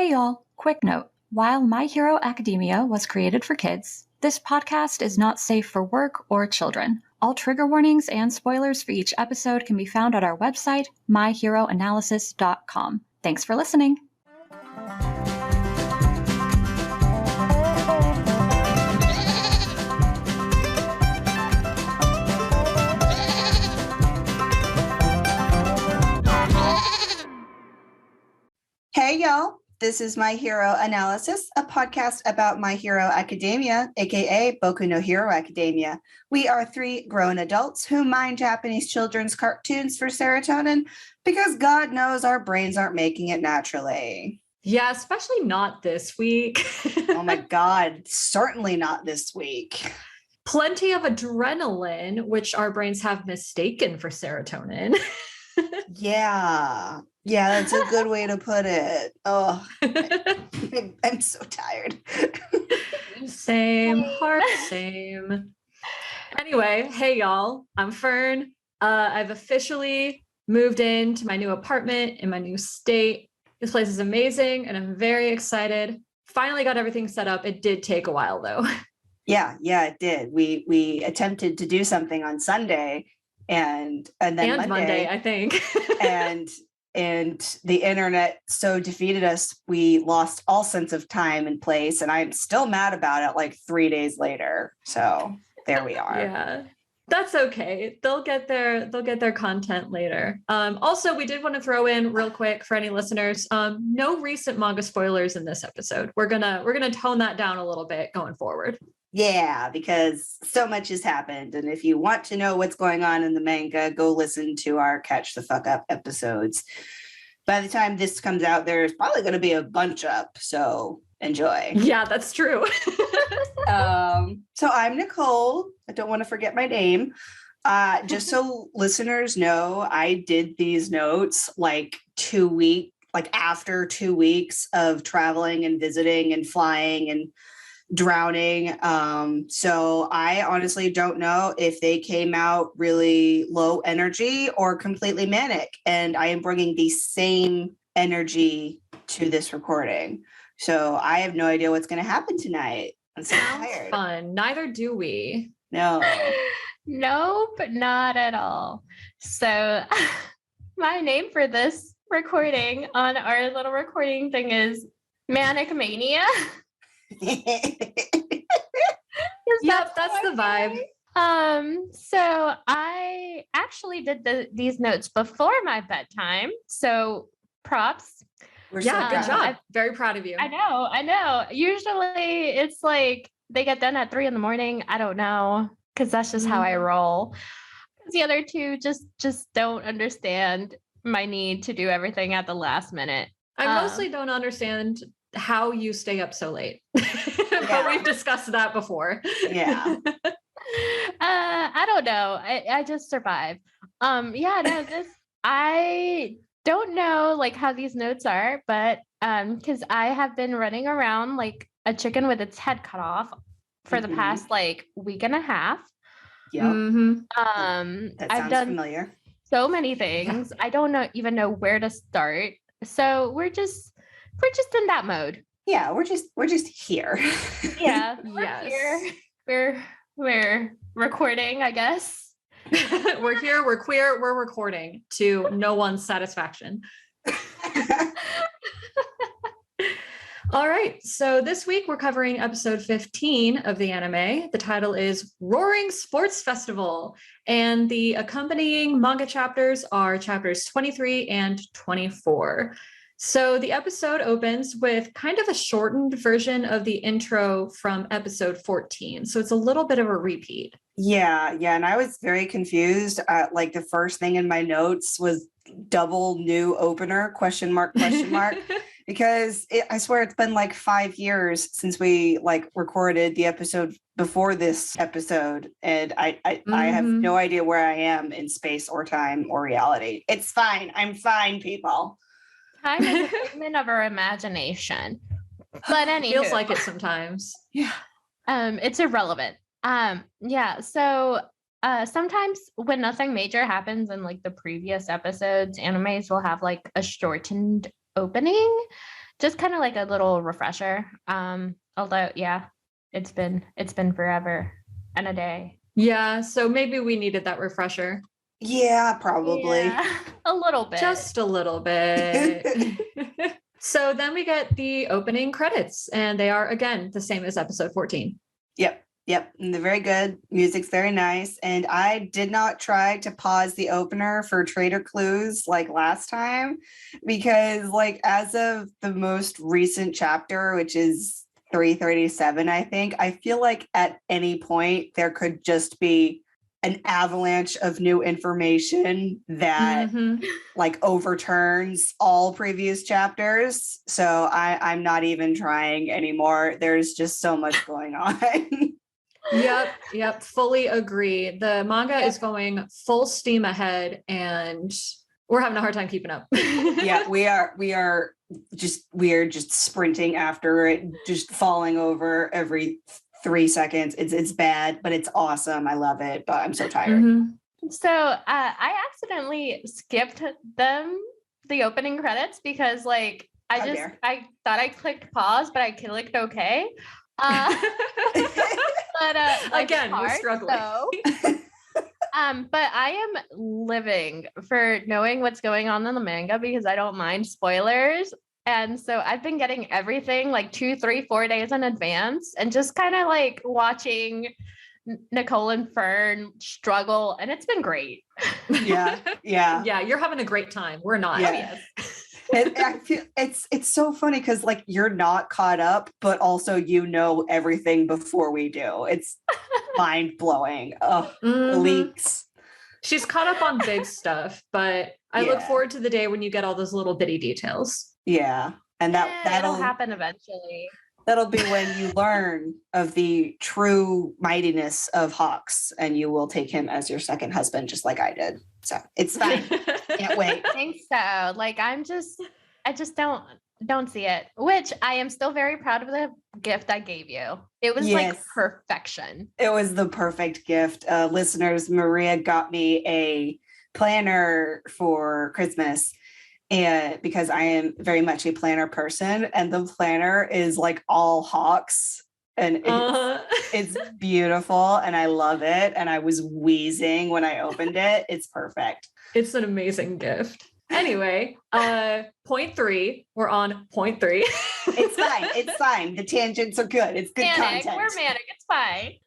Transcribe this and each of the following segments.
Hey y'all, quick note. While My Hero Academia was created for kids, this podcast is not safe for work or children. All trigger warnings and spoilers for each episode can be found at our website, myheroanalysis.com. Thanks for listening. Hey y'all, this is My Hero Analysis, a podcast about My Hero Academia, aka Boku no Hero Academia. We are three grown adults who mine Japanese children's cartoons for serotonin because God knows our brains aren't making it naturally. Yeah, especially not this week. Oh my God, certainly not this week. Plenty of adrenaline, which our brains have mistaken for serotonin. Yeah, that's a good way to put it. Oh, I'm so tired. Same, heart, same. Anyway, hey y'all, I'm Fern. I've officially moved into my new apartment in my new state. This place is amazing and I'm very excited. Finally got everything set up. It did take a while though. Yeah, it did. We attempted to do something on Sunday and then Monday, I think. and the internet so defeated us, we lost all sense of time and place. And I'm still mad about it like 3 days later. So there we are. Yeah. That's okay. They'll get their content later. Also, we did want to throw in real quick for any listeners, no recent manga spoilers in this episode. We're gonna tone that down a little bit going forward. Yeah, because so much has happened. And if you want to know what's going on in the manga, go listen to our Catch the Fuck Up episodes. By the time this comes out, there's probably going to be a bunch up. So enjoy. Yeah, that's true. So I'm Nicole. I don't want to forget my name. Just so listeners know, I did these notes after 2 weeks of traveling and visiting and flying and drowning. So I honestly don't know if they came out really low energy or completely manic. And I am bringing the same energy to this recording. So I have no idea what's going to happen tonight. I'm so tired. Fun. Neither do we. No. Nope, not at all. So my name for this recording on our little recording thing is Manic Mania. Yep, that's the vibe. So I actually did these notes before my bedtime. So props. Good job. Very proud of you. I know. Usually it's like they get done at 3 a.m. I don't know, because that's just how I roll. The other two just don't understand my need to do everything at the last minute. I mostly don't understand how you stay up so late. But we've discussed that before. Yeah. I don't know. I just survive. I don't know like how these notes are, but because I have been running around like a chicken with its head cut off for the past like week and a half. Yeah. That I've sounds done familiar. So many things. I don't even know where to start. So we're just in that mode. Yeah, we're just here. Yeah. Yes. We're recording, I guess. We're here, we're queer, we're recording to no one's satisfaction. All right, so this week we're covering episode 15 of the anime. The title is Roaring Sports Festival, and the accompanying manga chapters are chapters 23 and 24. So the episode opens with kind of a shortened version of the intro from episode 14. So it's a little bit of a repeat. Yeah. And I was very confused. Like the first thing in my notes was double new opener, question mark. Because I swear it's been like 5 years since we like recorded the episode before this episode. And I have no idea where I am in space or time or reality. It's fine. I'm fine, people. Time is a figment of our imagination. But anyway. Feels like it sometimes. Yeah. It's irrelevant. So sometimes when nothing major happens in like the previous episodes, animes will have like a shortened opening just kind of like a little refresher. Although, yeah, it's been forever and a day. Yeah, so maybe we needed that refresher. Yeah, probably. Yeah, a little bit. Just a little bit. So then we get the opening credits, and they are, again, the same as episode 14. Yep. And they're very good. Music's very nice. And I did not try to pause the opener for Trader Clues like last time, because like as of the most recent chapter, which is 337, I think, I feel like at any point there could just be an avalanche of new information that like overturns all previous chapters. So I'm not even trying anymore. There's just so much going on. Yep, fully agree. The manga is going full steam ahead, and we're having a hard time keeping up. Yeah, we are just sprinting after it, just falling over every 3 seconds. It's bad, but it's awesome. I love it, but I'm so tired. So I accidentally skipped the opening credits because like I thought I clicked pause, but I clicked okay. But again, we're struggling. So, but I am living for knowing what's going on in the manga because I don't mind spoilers. And so I've been getting everything like 2, 3, 4 days in advance and just kind of like watching Nicole and Fern struggle. And it's been great. Yeah. Yeah, you're having a great time. We're not. Yeah. Oh, yes. And I feel it's so funny because like you're not caught up, but also you know everything before we do. It's mind blowing. Oh, leaks. She's caught up on big stuff, but I look forward to the day when you get all those little bitty details. Yeah, and that'll happen eventually. That'll be when you learn of the true mightiness of Hawks, and you will take him as your second husband, just like I did. So it's fine. Can't wait. I think so. Like I just don't see it. Which I am still very proud of the gift I gave you. It was like perfection. It was the perfect gift. Listeners, Maria got me a planner for Christmas. And because I am very much a planner person, and the planner is like all Hawks, and it's beautiful, and I love it. And I was wheezing when I opened it. It's perfect. It's an amazing gift. Anyway, point 3. We're on point 3. It's fine. The tangents are good. It's good content. We're manic. It's fine.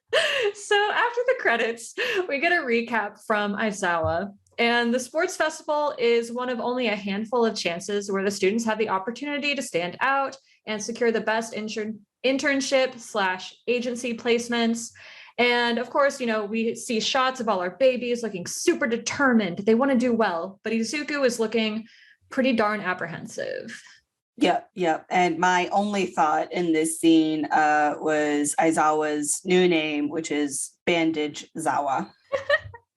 So after the credits, we get a recap from Aizawa. And the sports festival is one of only a handful of chances where the students have the opportunity to stand out and secure the best internship/agency placements. And of course, we see shots of all our babies looking super determined. They want to do well, but Izuku is looking pretty darn apprehensive. Yep. And my only thought in this scene was Aizawa's new name, which is Bandage Zawa.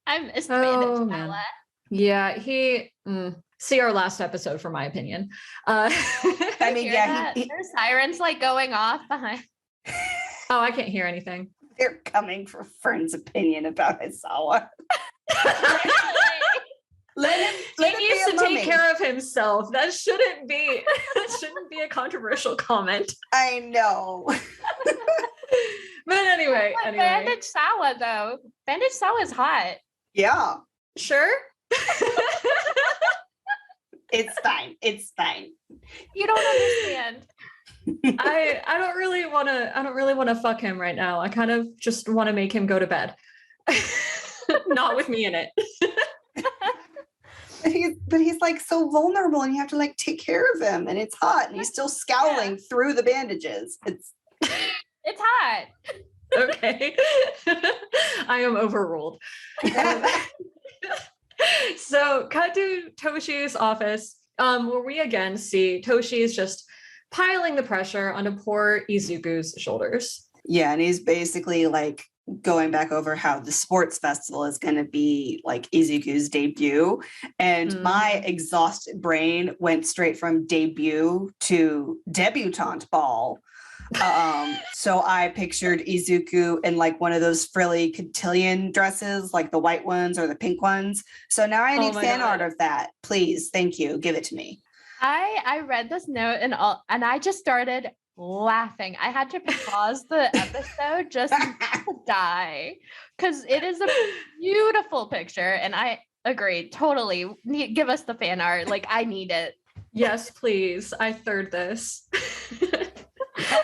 I miss Bandage Zawa. Yeah, see our last episode, for my opinion. I mean, there's sirens like going off behind. Oh, I can't hear anything. They're coming for Fern's opinion about Aizawa. He needs to take care of himself. That shouldn't be a controversial comment. I know. But anyway. Bandage Zawa though. Bandage Zawa is hot. Yeah. Sure. It's fine. You don't understand. I don't really want to fuck him right now. I kind of just want to make him go to bed. Not with me in it. But he's like so vulnerable, and you have to like take care of him, and it's hot, and he's still scowling through the bandages. It's hot. Okay. I am overruled. So cut to Toshi's office, where we again see Toshi is just piling the pressure onto poor Izuku's shoulders. Yeah, and he's basically like going back over how the sports festival is going to be like Izuku's debut. And my exhausted brain went straight from debut to debutante ball. So I pictured Izuku in like one of those frilly cotillion dresses, like the white ones or the pink ones. So now I need fan art of that. Please. Thank you. Give it to me. I read this note and I just started laughing. I had to pause the episode just to die because it is a beautiful picture, and I agree totally. Give us the fan art. Like, I need it. Yes, please. I third this.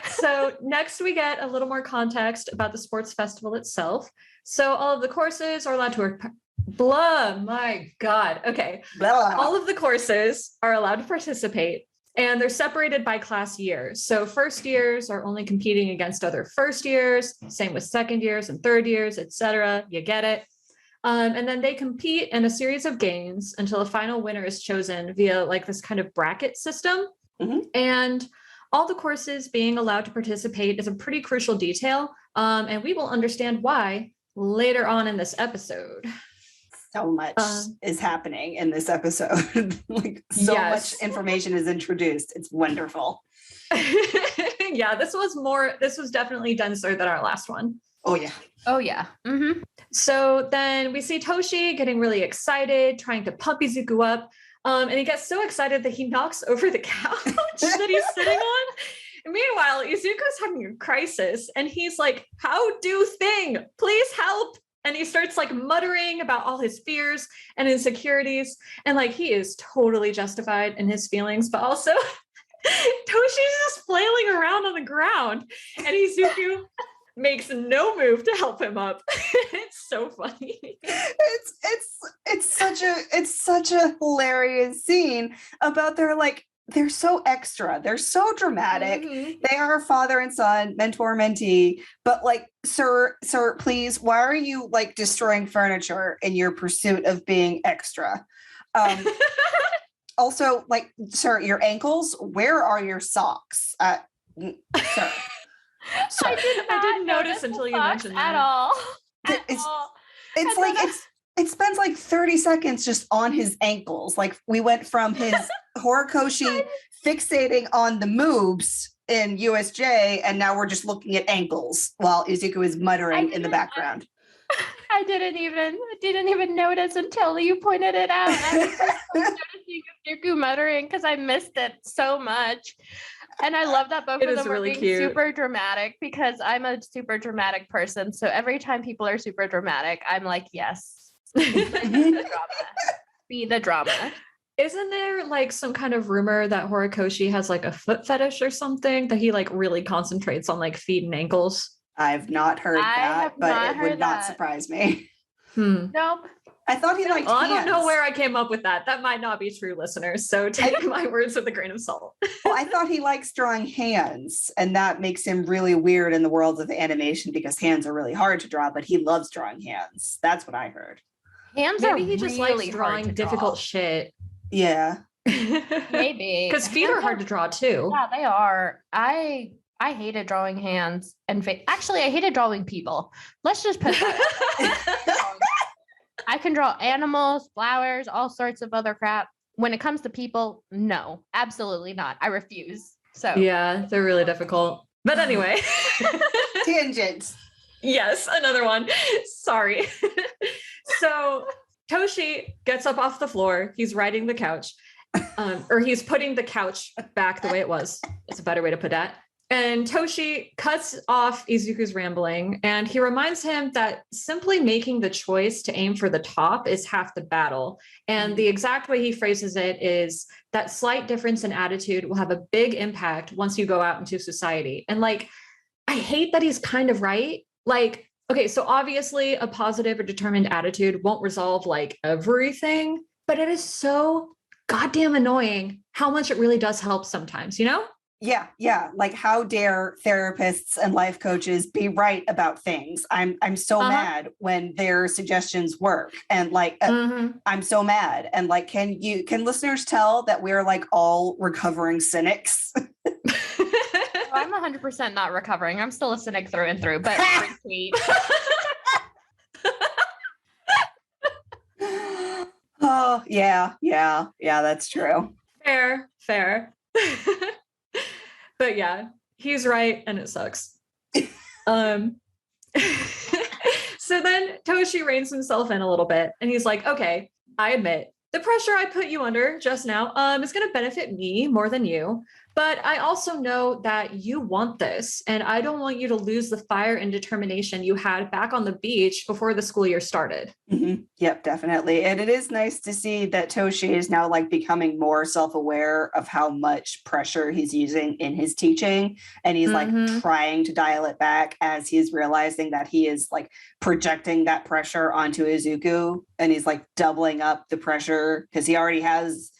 So next we get a little more context about the sports festival itself. So all of the courses are allowed to work. Blah, my God. Okay. Blah. All of the courses are allowed to participate, and they're separated by class years. So first years are only competing against other first years, same with second years and third years, etc. You get it. And then they compete in a series of games until a final winner is chosen via like this kind of bracket system. Mhm. And all the courses being allowed to participate is a pretty crucial detail. And we will understand why later on in this episode. So much is happening in this episode. Like so Yes. much information is introduced. It's wonderful. Yeah, this was definitely denser than our last one. Oh yeah. Oh yeah. Mm-hmm. So then we see Toshi getting really excited, trying to pump Izuku up. And he gets so excited that he knocks over the couch that he's sitting on. And meanwhile, Izuku's having a crisis and he's like, "How do thing? Please help." And he starts like muttering about all his fears and insecurities. And like, he is totally justified in his feelings, but also Toshi's just flailing around on the ground. And Izuku makes no move to help him up. It's so funny. It's such a hilarious scene about they're so extra, they're so dramatic. Mhm. They are father and son, mentor mentee, but like, sir, please, why are you like destroying furniture in your pursuit of being extra? Also, like, sir, your ankles, where are your socks? Sir. I didn't notice until you socks mentioned at that. all. It's like it spends like 30 seconds just on his ankles. Like, we went from his Horikoshi fixating on the moobs in USJ, and now we're just looking at ankles while Izuku is muttering in the background. I didn't even notice until you pointed it out. I was just noticing Izuku muttering because I missed it so much. And I love that both It of is them were really being cute. super dramatic because I'm a super dramatic person. So every time people are super dramatic, I'm like, yes. Drama. Be the drama. Isn't there like some kind of rumor that Horikoshi has like a foot fetish or something, that he like really concentrates on like feet and ankles? I've not heard I that, have but not it would heard not that. surprise me. Nope. I thought he liked Well, I hands. don't know where I came up with that. That might not be true, listeners. So take my words with a grain of salt. Well, I thought he likes drawing hands, and that makes him really weird in the world of animation because hands are really hard to draw, but he loves drawing hands. That's what I heard. Hands Maybe are he just really likes hard drawing to difficult draw. shit. Yeah. Maybe. Because feet are hard to draw too. Yeah, they are. I hated drawing hands and face. Actually, I hated drawing people. Let's just put that. I can draw animals, flowers, all sorts of other crap. When it comes to people, no, absolutely not. I refuse. So Yeah, they're really difficult. But anyway. Tangents. Yes, another one. Sorry. So Toshi gets up off the floor. He's riding the couch, or he's putting the couch back the way it was. It's a better way to put that. And Toshi cuts off Izuku's rambling, and he reminds him that simply making the choice to aim for the top is half the battle. And the exact way he phrases it is that slight difference in attitude will have a big impact once you go out into society. And like, I hate that he's kind of right. Like, okay, so obviously a positive or determined attitude won't resolve like everything, but it is so goddamn annoying how much it really does help sometimes, you know? Yeah. Like, how dare therapists and life coaches be right about things? I'm so mad when their suggestions work, and like I'm so mad. And like, can listeners tell that we're like all recovering cynics? I'm 100% not recovering. I'm still a cynic through and through, but retweet. Oh yeah, that's true. Fair. But yeah, he's right and it sucks. So then Toshi reins himself in a little bit and he's like, okay, I admit the pressure I put you under just now is going to benefit me more than you. But I also know that you want this, and I don't want you to lose the fire and determination you had back on the beach before the school year started. Mm-hmm. Yep, definitely. And it is nice to see that Toshi is now like becoming more self-aware of how much pressure he's using in his teaching. And he's like trying to dial it back as he's realizing that he is like projecting that pressure onto Izuku. And he's like doubling up the pressure because he already has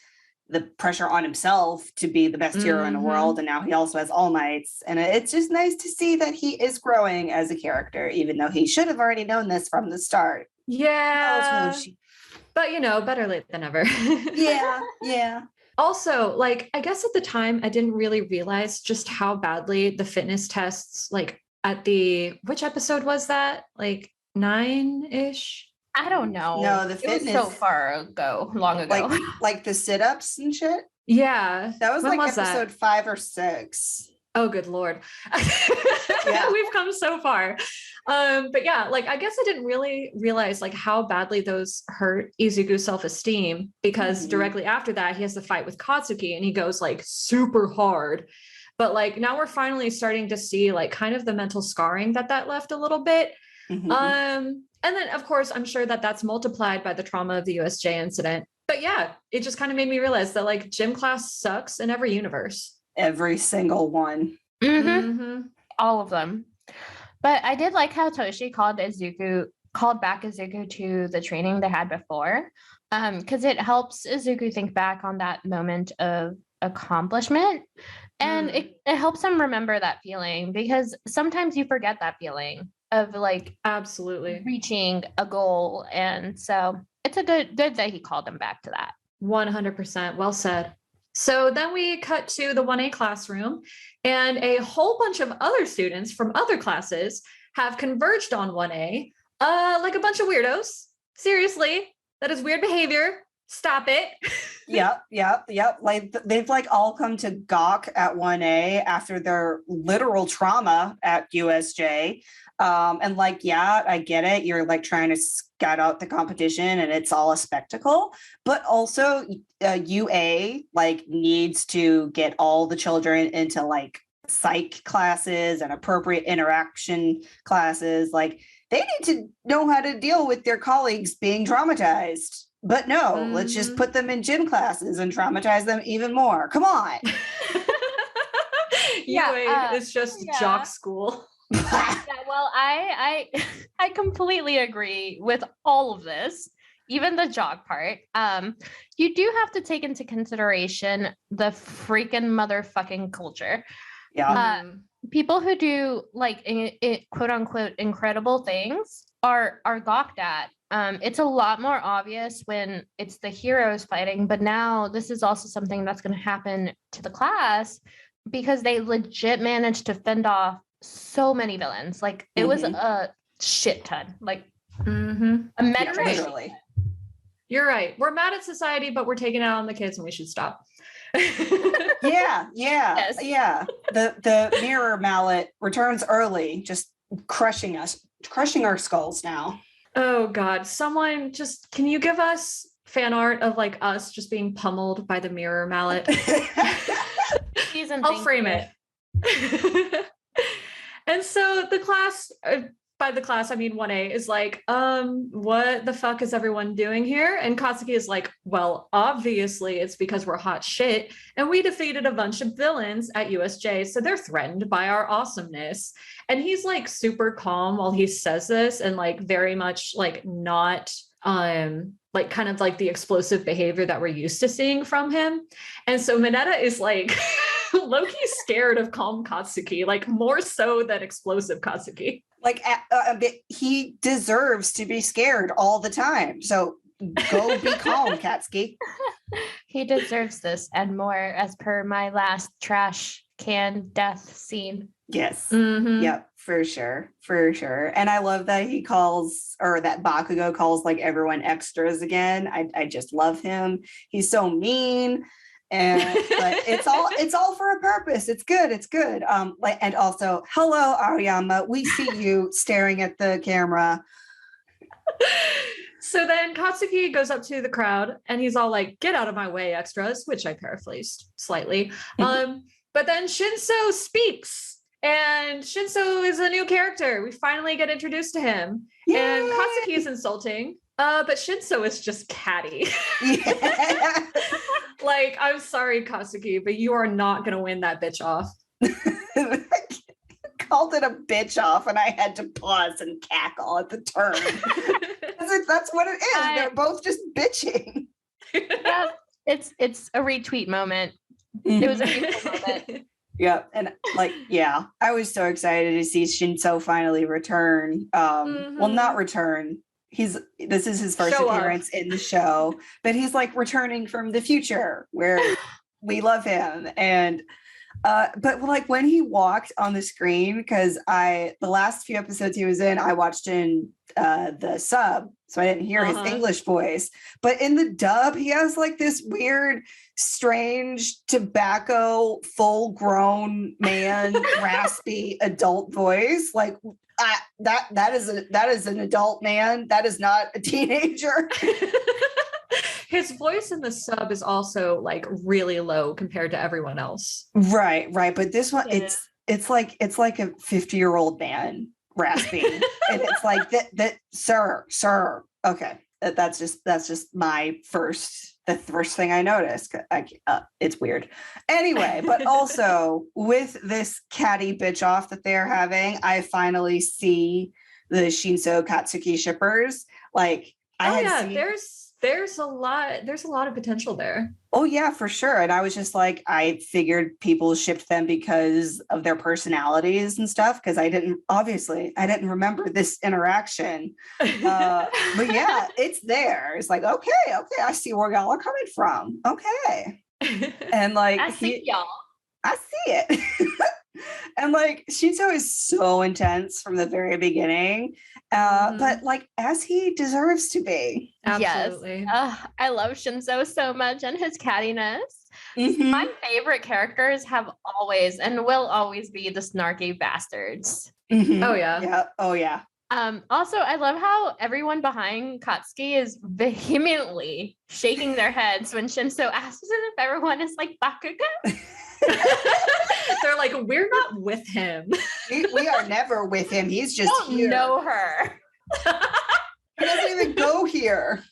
the pressure on himself to be the best hero in the world, and now he also has All Mights, and it's just nice to see that he is growing as a character, even though he should have already known this from the start. Yeah, but you know, better late than never. Yeah. Also, like, I guess at the time I didn't really realize just how badly the fitness tests, like at which episode was that? Like 9-ish? I don't know. No, the fitness, it was so long ago. Like the sit-ups and shit. Yeah, that was when like was episode 5 or 6. Oh, good Lord. Yeah. We've come so far. But yeah, like, I guess I didn't really realize like how badly those hurt Izuku's self-esteem, because directly after that, he has the fight with Katsuki and he goes like super hard. But like, now we're finally starting to see like kind of the mental scarring that left a little bit. And then, of course, I'm sure that that's multiplied by the trauma of the USJ incident. But yeah, it just kind of made me realize that like gym class sucks in every universe. Every single one. All of them. But I did like how Toshi called back Izuku to the training they had before, because it helps Izuku think back on that moment of accomplishment. And it helps him remember that feeling, because sometimes you forget that feeling of like absolutely reaching a goal. And so it's a good that he called him back to that. 100%. Well said. So then we cut to the 1A classroom, and a whole bunch of other students from other classes have converged on 1A, like a bunch of weirdos. Seriously, that is weird behavior. Stop it. Yep. Like they've like all come to gawk at 1A after their literal trauma at USJ. And like, yeah, I get it. You're like trying to scout out the competition and it's all a spectacle, but also UA like needs to get all the children into like psych classes and appropriate interaction classes. Like they need to know how to deal with their colleagues being traumatized. But no, let's just put them in gym classes and traumatize them even more. Come on. UA is just jock school. Well, I completely agree with all of this, even the jock part. You do have to take into consideration the freaking motherfucking culture. Yeah. People who do like quote unquote incredible things are gawked at. It's a lot more obvious when it's the heroes fighting, but now this is also something that's going to happen to the class because they legit managed to fend off so many villains. Like it was a shit ton. Like a metric. Literally. You're right. We're mad at society, but we're taking it out on the kids, and we should stop. Yeah. The mirror mallet returns early, just crushing our skulls now. Oh God, someone just, can you give us fan art of like us just being pummeled by the mirror mallet? I'll frame it. And so the class, by the class, I mean 1A, is like, what the fuck is everyone doing here? And Katsuki is like, well, obviously it's because we're hot shit and we defeated a bunch of villains at USJ, so they're threatened by our awesomeness. And he's like super calm while he says this and like very much like not like kind of like the explosive behavior that we're used to seeing from him. And so Mineta is like low-key scared of calm Katsuki, like more so than explosive Katsuki. Like he deserves to be scared all the time. So go be calm, Katsuki. He deserves this and more, as per my last trash can death scene. Yes. Yep, for sure. And I love that he calls, or that Bakugo calls like everyone extras again. I just love him. He's so mean. But it's all for a purpose. It's good. Like, and also, hello Aoyama, we see you staring at the camera. So then Katsuki goes up to the crowd and he's all like, "Get out of my way, extras," which I paraphrased slightly. But then Shinso speaks, and Shinso is a new character. We finally get introduced to him. Yay! And Katsuki is insulting, but Shinso is just catty. Yeah. Like, I'm sorry, Katsuki, but you are not going to win that bitch off. Called it a bitch off, and I had to pause and cackle at the term. That's what it is. They're both just bitching. Yeah, it's a retweet moment. It was a beautiful moment. Yeah, and like, yeah, I was so excited to see Shinso finally return. Well, not return. This is his first appearance in the show, but he's like returning from the future where we love him. And but like when he walked on the screen, because the last few episodes he was in, I watched in the sub, so I didn't hear his English voice. But in the dub, he has like this weird, strange tobacco, full-grown man, raspy adult voice. Like that is an adult man. That is not a teenager. His voice in the sub is also like really low compared to everyone else. Right. But this one, it's like a 50-year-old man raspy, and it's like that, sir. Okay, that's just the first thing I noticed. It's weird. Anyway, but also with this catty bitch off that they're having, I finally see the Shinso Katsuki shippers. Like, there's a lot of potential there. Oh yeah, for sure. And I was just like, I figured people shipped them because of their personalities and stuff, because I didn't remember this interaction. But yeah, it's there. It's like, okay, I see where y'all are coming from. Okay. And like, I see y'all. I see it. And like, Shinso is so intense from the very beginning, but like, as he deserves to be. Absolutely. Yes. I love Shinso so much and his cattiness. My favorite characters have always and will always be the snarky bastards. Oh yeah. Oh yeah. Also, I love how everyone behind Katsuki is vehemently shaking their heads when Shinso asks if everyone is like Bakugo. They're like, we're not with him. We are never with him. He's just here. Know her. He doesn't even go here.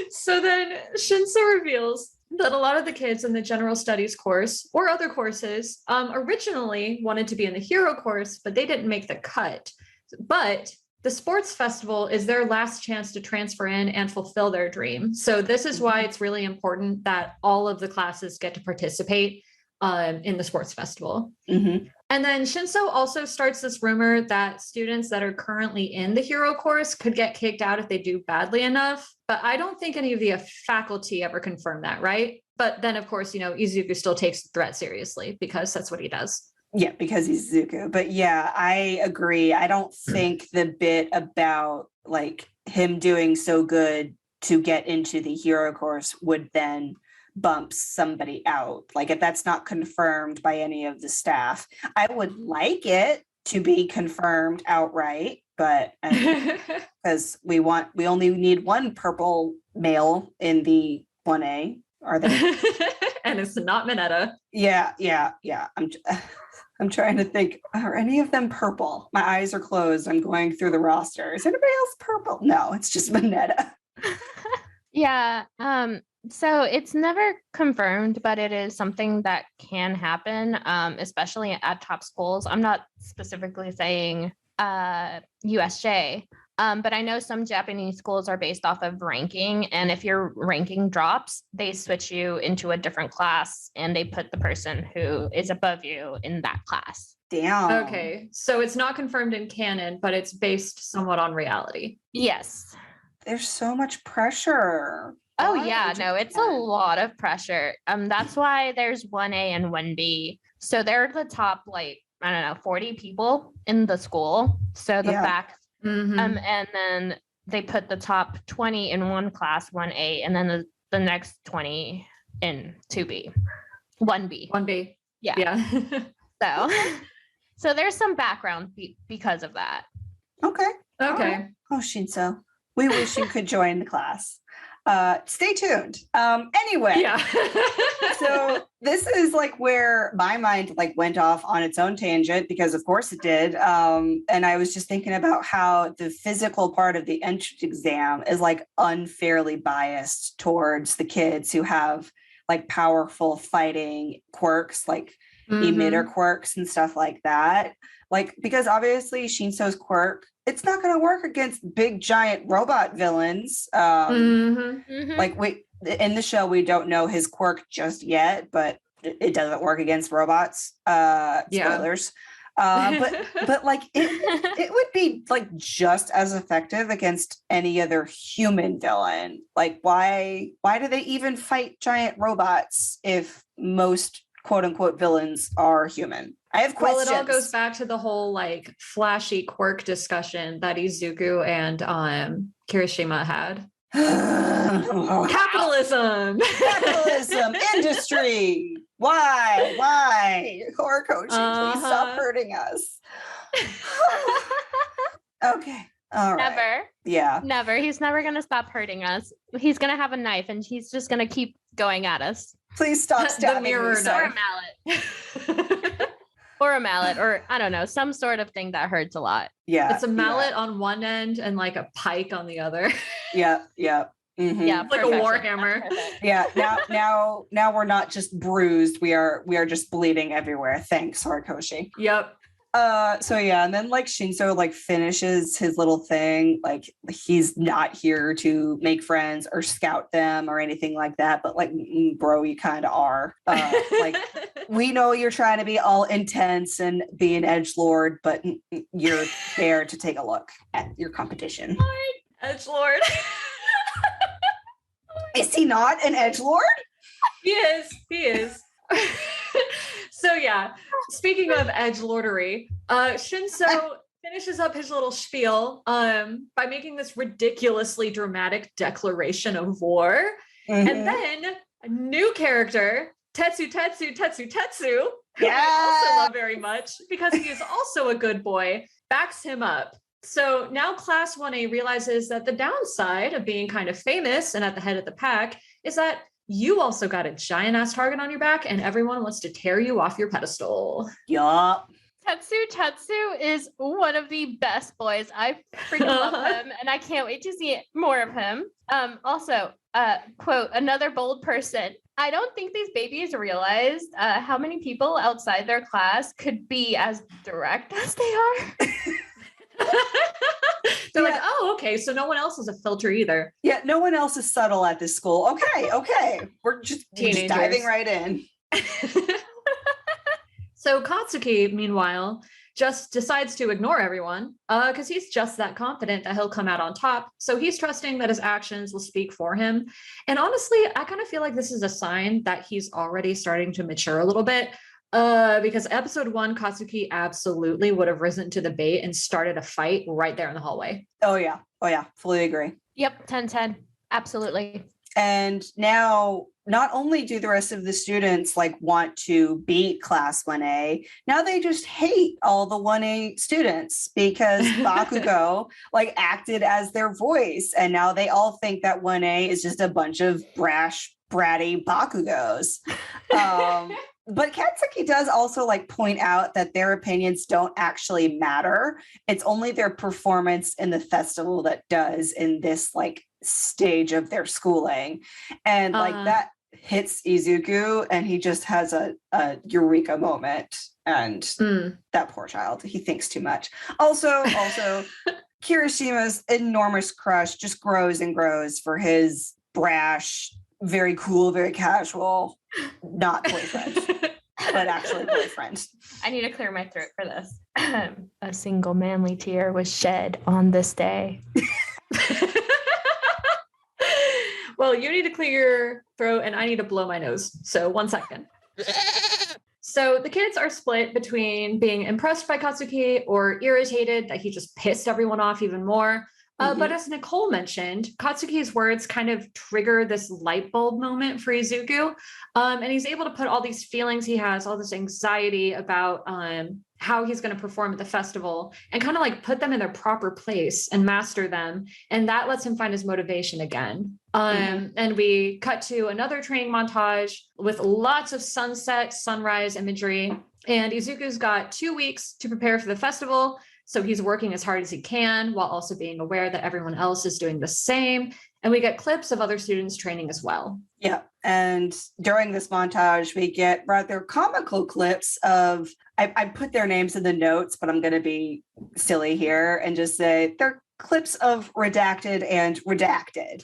So then Shinso reveals that a lot of the kids in the general studies course or other courses originally wanted to be in the hero course, but they didn't make the cut. But the sports festival is their last chance to transfer in and fulfill their dream. So this is why it's really important that all of the classes get to participate in the sports festival. And then Shinso also starts this rumor that students that are currently in the hero course could get kicked out if they do badly enough. But I don't think any of the faculty ever confirmed that, right? But then, of course, Izuku still takes the threat seriously because that's what he does. Yeah, because he's Zuko. But yeah, I agree. I don't think the bit about like him doing so good to get into the hero course would then bump somebody out. Like, if that's not confirmed by any of the staff, I would like it to be confirmed outright, but because we only need one purple male in the 1A. Are there? And it's not Mineta. Yeah. I'm trying to think, are any of them purple? My eyes are closed. I'm going through the roster. Is anybody else purple? No, it's just Mineta. Yeah. So it's never confirmed, but it is something that can happen, especially at top schools. I'm not specifically saying USJ, but I know some Japanese schools are based off of ranking. And if your ranking drops, they switch you into a different class and they put the person who is above you in that class. Damn. Okay. So it's not confirmed in canon, but it's based somewhat on reality. Yes. There's so much pressure. Oh, yeah. No, it's a lot of pressure. That's why there's 1A and 1B. So they're the top, 40 people in the school. So the fact, and then they put the top 20 in one class, 1A, and then the next 20 in 2B, 1B. 1B. Yeah. So there's some background because of that. Okay. Okay. Oh, Shinso, we wish you could join the class. Stay tuned. Anyway. Yeah. So this is like where my mind like went off on its own tangent, because of course it did. And I was just thinking about how the physical part of the entrance exam is like unfairly biased towards the kids who have like powerful fighting quirks, like emitter quirks and stuff like that. Like, because obviously Shinso's quirk, it's not going to work against big giant robot villains. Like in the show, we don't know his quirk just yet, but it doesn't work against robots. Spoilers. But like it would be like just as effective against any other human villain. Like why do they even fight giant robots if most quote unquote villains are human? I have questions. Well, it all goes back to the whole like flashy quirk discussion that Izuku and Kirishima had. Capitalism, industry. Why? Horikoshi, please stop hurting us. Okay. All right. Never. Yeah. Never. He's never going to stop hurting us. He's going to have a knife and he's just going to keep going at us. Please stop stabbing me. Or a mallet. Or a mallet, or I don't know, some sort of thing that hurts a lot. Yeah. It's a mallet on one end and like a pike on the other. Yeah. Mm-hmm. Yeah, like a warhammer. Yeah. Now we're not just bruised. We are just bleeding everywhere. Thanks, Horikoshi. Yep. So yeah, and then like Shinso like finishes his little thing. Like he's not here to make friends or scout them or anything like that. But like, bro, you kind of are. Like we know you're trying to be all intense and be an edgelord, but you're there to take a look at your competition. Edgelord. Is he not an edgelord? He is. So yeah, speaking of edgelordery, Shinso finishes up his little spiel by making this ridiculously dramatic declaration of war. And then a new character, Tetsu, who I also love very much because he is also a good boy, backs him up. So now Class 1A realizes that the downside of being kind of famous and at the head of the pack is that you also got a giant ass target on your back and everyone wants to tear you off your pedestal. Yup. Tetsu is one of the best boys. I freaking love him and I can't wait to see more of him. Also, quote, another bold person. I don't think these babies realized how many people outside their class could be as direct as they are. They're like, oh, okay, so no one else is a filter either. Yeah, no one else is subtle at this school. Okay. We're just diving right in. So Katsuki, meanwhile, just decides to ignore everyone because he's just that confident that he'll come out on top. So he's trusting that his actions will speak for him. And honestly, I kind of feel like this is a sign that he's already starting to mature a little bit. Because episode 1, Katsuki absolutely would have risen to the bait and started a fight right there in the hallway. Oh yeah. Fully agree. Yep, 10-10. Absolutely. And now not only do the rest of the students like want to beat Class 1A, now they just hate all the 1A students because Bakugo like acted as their voice. And now they all think that 1A is just a bunch of brash, bratty Bakugos. But Katsuki does also like point out that their opinions don't actually matter. It's only their performance in the festival that does in this like stage of their schooling. And like that hits Izuku and he just has a eureka moment. And that poor child, he thinks too much. Also, Kirishima's enormous crush just grows and grows for his brash, very cool, very casual, not boyfriend, but actually boyfriend. I need to clear my throat for this. A single manly tear was shed on this day. Well, you need to clear your throat and I need to blow my nose. So 1 second. So the kids are split between being impressed by Katsuki or irritated that he just pissed everyone off even more. But as Nicole mentioned, Katsuki's words kind of trigger this light bulb moment for Izuku. And he's able to put all these feelings he has, all this anxiety about how he's going to perform at the festival and kind of like put them in their proper place and master them. And that lets him find his motivation again. And we cut to another training montage with lots of sunset, sunrise imagery. And Izuku's got 2 weeks to prepare for the festival. So he's working as hard as he can while also being aware that everyone else is doing the same. And we get clips of other students training as well. Yeah. And during this montage, we get rather comical clips of, I put their names in the notes, but I'm going to be silly here and just say they're clips of redacted and redacted.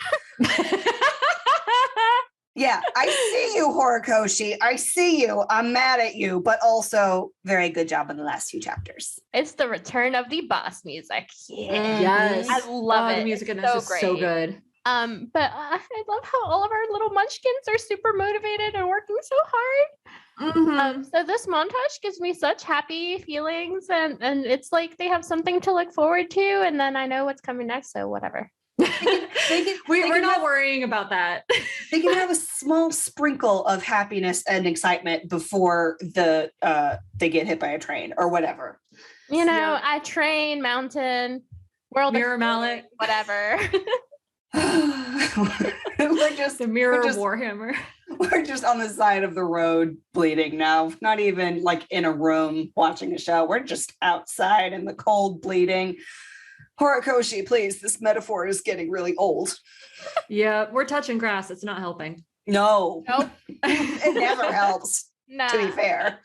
Yeah, I see you, Horikoshi. I see you. I'm mad at you, but also very good job in the last few chapters. It's the return of the boss music. Yes. I love it. The music in It's this is so good. But I love how all of our little munchkins are super motivated and working so hard. So this montage gives me such happy feelings, and it's like they have something to look forward to, and then I know what's coming next, so whatever. We're not worrying about that. They can have a small sprinkle of happiness and excitement before they get hit by a train or whatever. You know, I train, mountain, world Mirror mallet, whatever. We're just the mirror Warhammer. We're just on the side of the road bleeding now. Not even like in a room watching a show. We're just outside in the cold bleeding. Horikoshi, please, this metaphor is getting really old. Yeah, we're touching grass. It's not helping. No. Nope. It never helps, to be fair.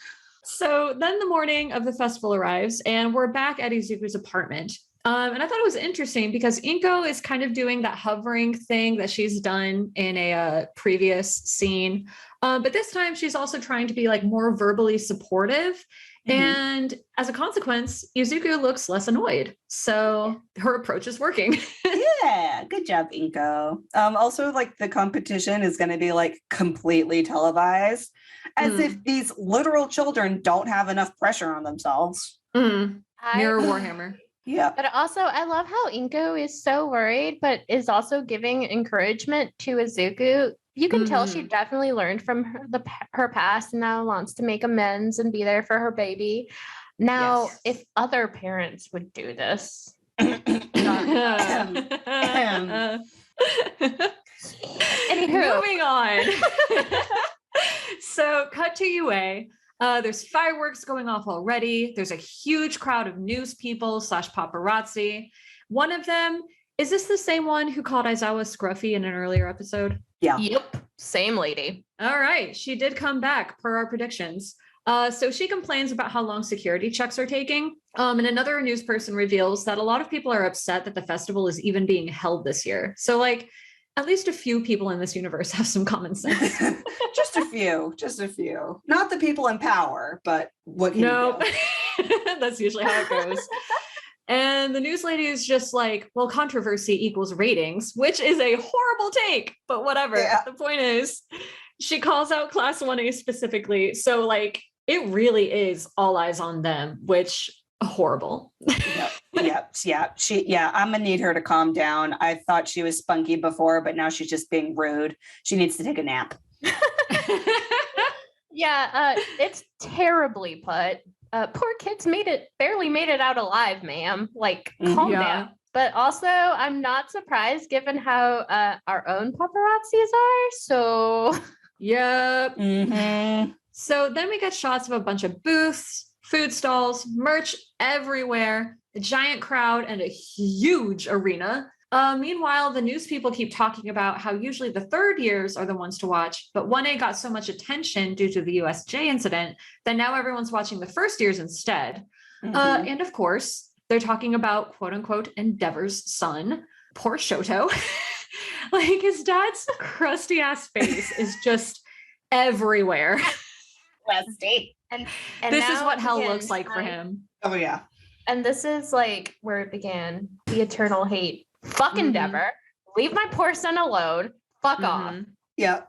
So then the morning of the festival arrives and we're back at Izuku's apartment. And I thought it was interesting because Inko is kind of doing that hovering thing that she's done in a previous scene. But this time she's also trying to be like more verbally supportive. And as a consequence, Izuku looks less annoyed. So her approach is working. Yeah, good job, Inko. Also, like the competition is going to be like completely televised, as if these literal children don't have enough pressure on themselves. Mirror Warhammer. Yeah. But also, I love how Inko is so worried, but is also giving encouragement to Izuku. You can tell she definitely learned from her past and now wants to make amends and be there for her baby. Now, if other parents would do this. Anywho, moving on. So, cut to UA. There's fireworks going off already. There's a huge crowd of news people / paparazzi. One of them, is this the same one who called Aizawa scruffy in an earlier episode? Yeah. Yep. Same lady. All right. She did come back per our predictions. So she complains about how long security checks are taking. And another news person reveals that a lot of people are upset that the festival is even being held this year. So like at least a few people in this universe have some common sense. Just a few. Not the people in power, but what can you do? That's usually how it goes. And the news lady is just like, well, controversy equals ratings, which is a horrible take, but whatever. Yeah. The point is, she calls out Class 1A specifically. So like, it really is all eyes on them, which horrible. Yep. I'm gonna need her to calm down. I thought she was spunky before, but now she's just being rude. She needs to take a nap. It's terribly put. Poor kids barely made it out alive, ma'am. Like, calm down. But also, I'm not surprised given how our own paparazzis are. So, yep. So then we get shots of a bunch of booths, food stalls, merch everywhere, a giant crowd, and a huge arena. Meanwhile, the news people keep talking about how usually the third years are the ones to watch, but 1A got so much attention due to the USJ incident that now everyone's watching the first years instead. And of course, they're talking about quote unquote Endeavor's son, poor Shoto. Like his dad's crusty ass face is just everywhere. Crusty. And this is what hell looks like for him. Oh yeah. And this is like where it began, the eternal hate. Fuck Endeavor. Leave my poor son alone. Fuck off. Yep.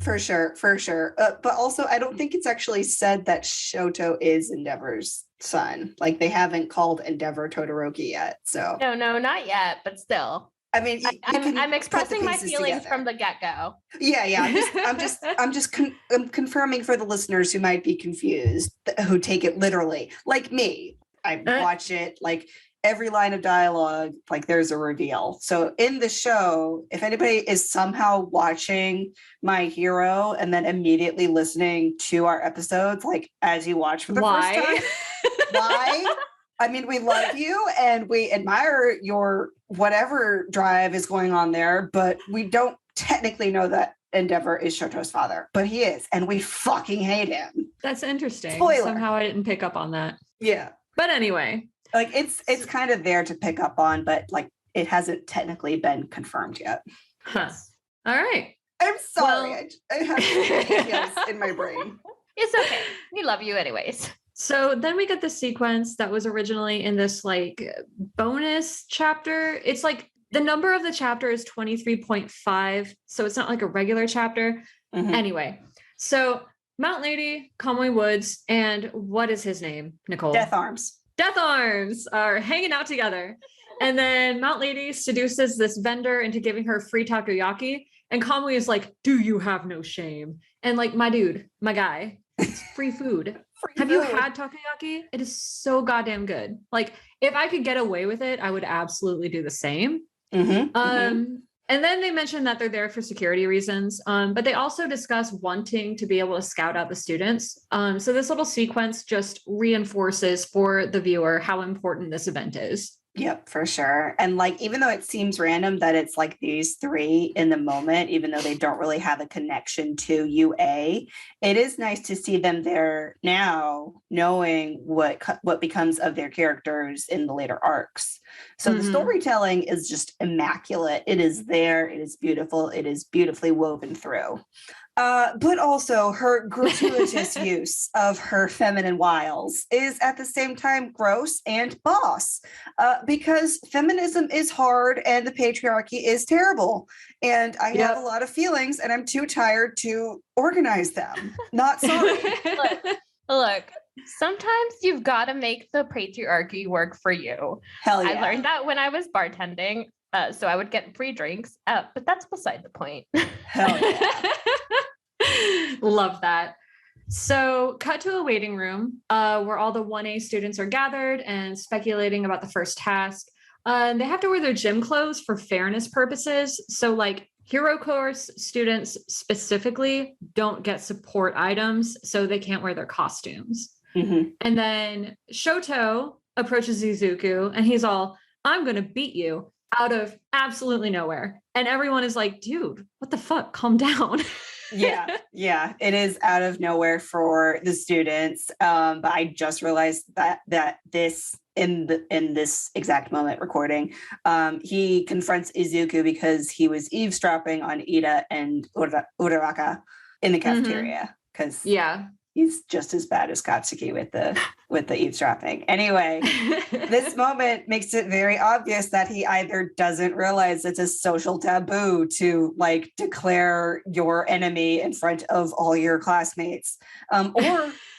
For sure, for sure. But also, I don't think it's actually said that Shoto is Endeavor's son. Like, they haven't called Endeavor Todoroki yet. So, No, not yet, but still. I mean, I'm expressing my feelings from the get-go. Yeah. I'm confirming for the listeners who might be confused, who take it literally, like me. I watch it like every line of dialogue, like there's a reveal. So in the show, if anybody is somehow watching My Hero and then immediately listening to our episodes, like as you watch for the first time, why? I mean, we love you and we admire your whatever drive is going on there, but we don't technically know that Endeavor is Shoto's father, but he is, and we fucking hate him. That's interesting. Spoiler. Somehow I didn't pick up on that. Yeah. But anyway. Like it's kind of there to pick up on, but like it hasn't technically been confirmed yet. Huh. All right. I'm sorry. Well, I have details in my brain. It's okay. We love you anyways. So then we get the sequence that was originally in this like bonus chapter. It's like the number of the chapter is 23.5. So it's not like a regular chapter. Mm-hmm. Anyway, so Mount Lady, Conway Woods, and what is his name, Nicole? Death Arms are hanging out together. And then Mount Lady seduces this vendor into giving her free takoyaki. And Conway is like, do you have no shame? And like, my dude, my guy, it's free food. Have you had takoyaki? It is so goddamn good. Like, if I could get away with it, I would absolutely do the same. Mm-hmm. And then they mentioned that they're there for security reasons, but they also discuss wanting to be able to scout out the students. So this little sequence just reinforces for the viewer how important this event is. Yep, for sure. And like, even though it seems random that it's like these three in the moment, even though they don't really have a connection to UA, it is nice to see them there now, knowing what becomes of their characters in the later arcs. So the storytelling is just immaculate. It is there. It is beautiful. It is beautifully woven through. But also her gratuitous use of her feminine wiles is at the same time gross and boss, because feminism is hard and the patriarchy is terrible. And I have a lot of feelings and I'm too tired to organize them. Not sorry. Look, sometimes you've got to make the patriarchy work for you. Hell yeah. I learned that when I was bartending, so I would get free drinks, but that's beside the point. Hell yeah. Love that. So cut to a waiting room where all the 1A students are gathered and speculating about the first task. They have to wear their gym clothes for fairness purposes. So like hero course students specifically don't get support items, so they can't wear their costumes. Mm-hmm. And then Shoto approaches Izuku and he's all, I'm going to beat you, out of absolutely nowhere. And everyone is like, dude, what the fuck? Calm down. Yeah, it is out of nowhere for the students. But I just realized that this in this exact moment recording, he confronts Izuku because he was eavesdropping on Ida and Uraraka in the cafeteria. Because he's just as bad as Katsuki with the eavesdropping. Anyway, this moment makes it very obvious that he either doesn't realize it's a social taboo to like declare your enemy in front of all your classmates,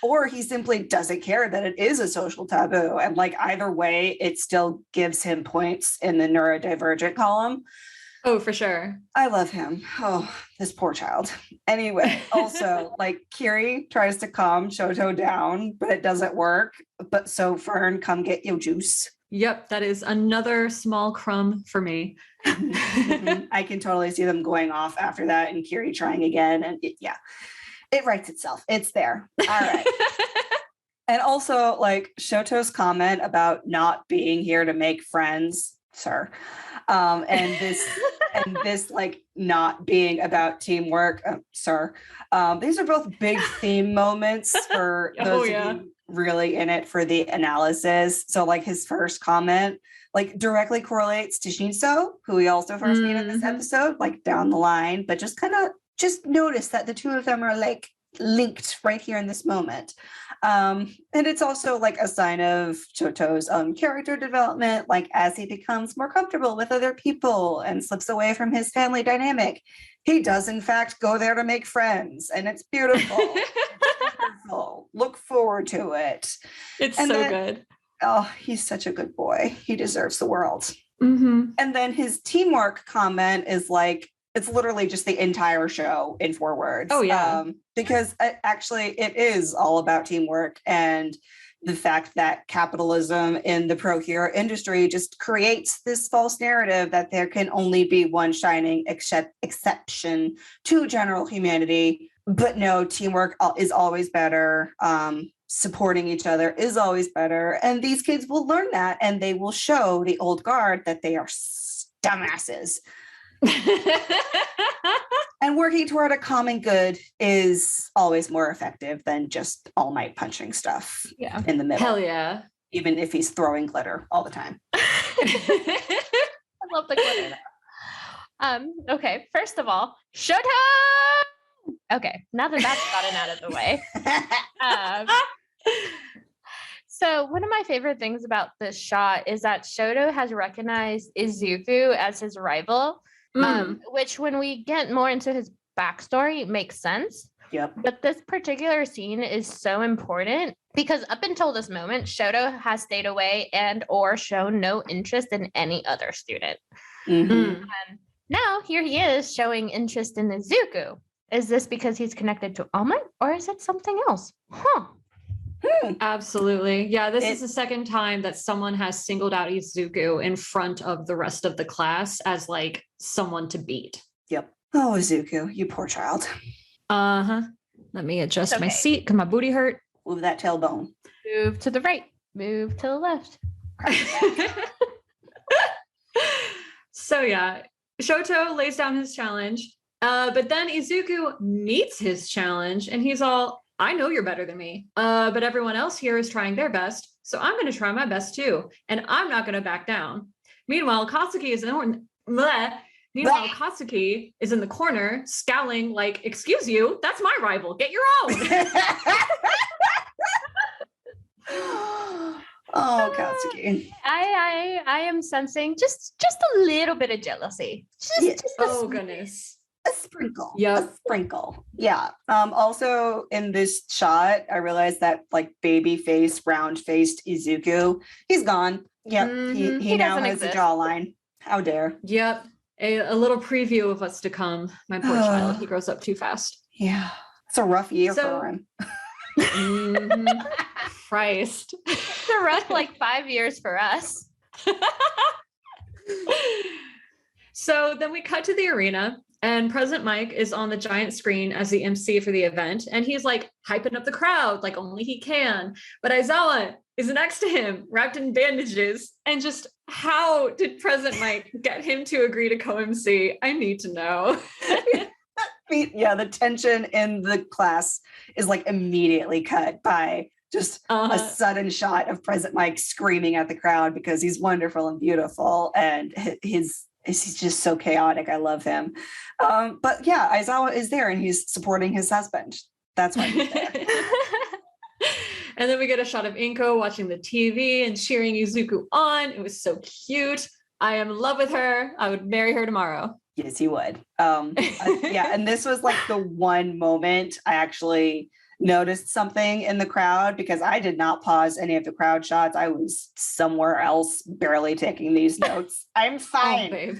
or he simply doesn't care that it is a social taboo. And like either way, it still gives him points in the neurodivergent column. Oh, for sure. I love him. Oh, this poor child. Anyway, also, like, Kiri tries to calm Shoto down, but it doesn't work. But so, Fern, come get your juice. Yep, that is another small crumb for me. I can totally see them going off after that and Kiri trying again. And it writes itself. It's there. All right. And also, like, Shoto's comment about not being here to make friends, sir. And this like not being about teamwork, sir. These are both big theme moments for those of you really in it for the analysis. So like his first comment like directly correlates to Shinso, who we also first meet in this episode, like down the line, but just notice that the two of them are like linked right here in this moment. And it's also like a sign of Choto's character development, like as he becomes more comfortable with other people and slips away from his family dynamic. He does, in fact, go there to make friends, and it's beautiful. It's wonderful. Look forward to it. It's And so then- good. Oh, he's such a good boy. He deserves the world. Mm-hmm. And then his teamwork comment is like, it's literally just the entire show in 4 words. Oh, yeah. Because actually it is all about teamwork and the fact that capitalism in the pro hero industry just creates this false narrative that there can only be one shining exception to general humanity. But no, teamwork is always better. Supporting each other is always better. And these kids will learn that, and they will show the old guard that they are dumbasses. And working toward a common good is always more effective than just all night punching stuff Yeah. in the middle. Hell yeah. Even if he's throwing glitter all the time. I love the glitter. Okay, first of all, Shoto! Okay, now that that's gotten out of the way. So one of my favorite things about this shot is that Shoto has recognized Izuku as his rival, which when we get more into his backstory makes sense. Yep. But this particular scene is so important because up until this moment, Shoto has stayed away and or shown no interest in any other student. Mhm. Now here he is showing interest in Izuku. Is this because he's connected to Almond or is it something else? Absolutely. Yeah, this is the second time that someone has singled out Izuku in front of the rest of the class as like someone to beat. Yep. Oh, Izuku, you poor child. Uh-huh. Let me adjust my Okay. seat because my booty hurt. Move that tailbone. Move to the right, move to the left. So yeah, Shoto lays down his challenge, but then Izuku meets his challenge and he's all, I know you're better than me, but everyone else here is trying their best, so I'm going to try my best too, and I'm not going to back down. Meanwhile, Katsuki is Katsuki is in the corner, scowling like, excuse you, that's my rival, get your own. Oh, Katsuki. I am sensing just a little bit of jealousy. Just a Oh, smidge. goodness. A sprinkle. Yep. A sprinkle. Yeah. Also in this shot, I realized that like baby face, round faced Izuku, he's gone. Yep. Mhm. He He now doesn't has exist. a jawline. How dare. Yep. A little preview of what's to come. My poor child. He grows up too fast. Yeah. It's a rough year So- for him. Mhm. Christ. It's a rough like 5 years for us. So then we cut to the arena, and President Mike is on the giant screen as the MC for the event, and he's like hyping up the crowd like only he can. But Aizawa is next to him, wrapped in bandages. And just how did President Mike get him to agree to co-MC? I need to know. Yeah, the tension in the class is like immediately cut by just a sudden shot of President Mike screaming at the crowd because he's wonderful and beautiful, and he's just so chaotic. I love him. But yeah, Aizawa is there and he's supporting his husband. That's why he's there. And then we get a shot of Inko watching the TV and cheering Izuku on. It was so cute. I am in love with her. I would marry her tomorrow. Yes, he would. Yeah, and this was like the one moment I actually noticed something in the crowd because I did not pause any of the crowd shots. I was somewhere else, barely taking these notes. I'm Oh, fine. babe.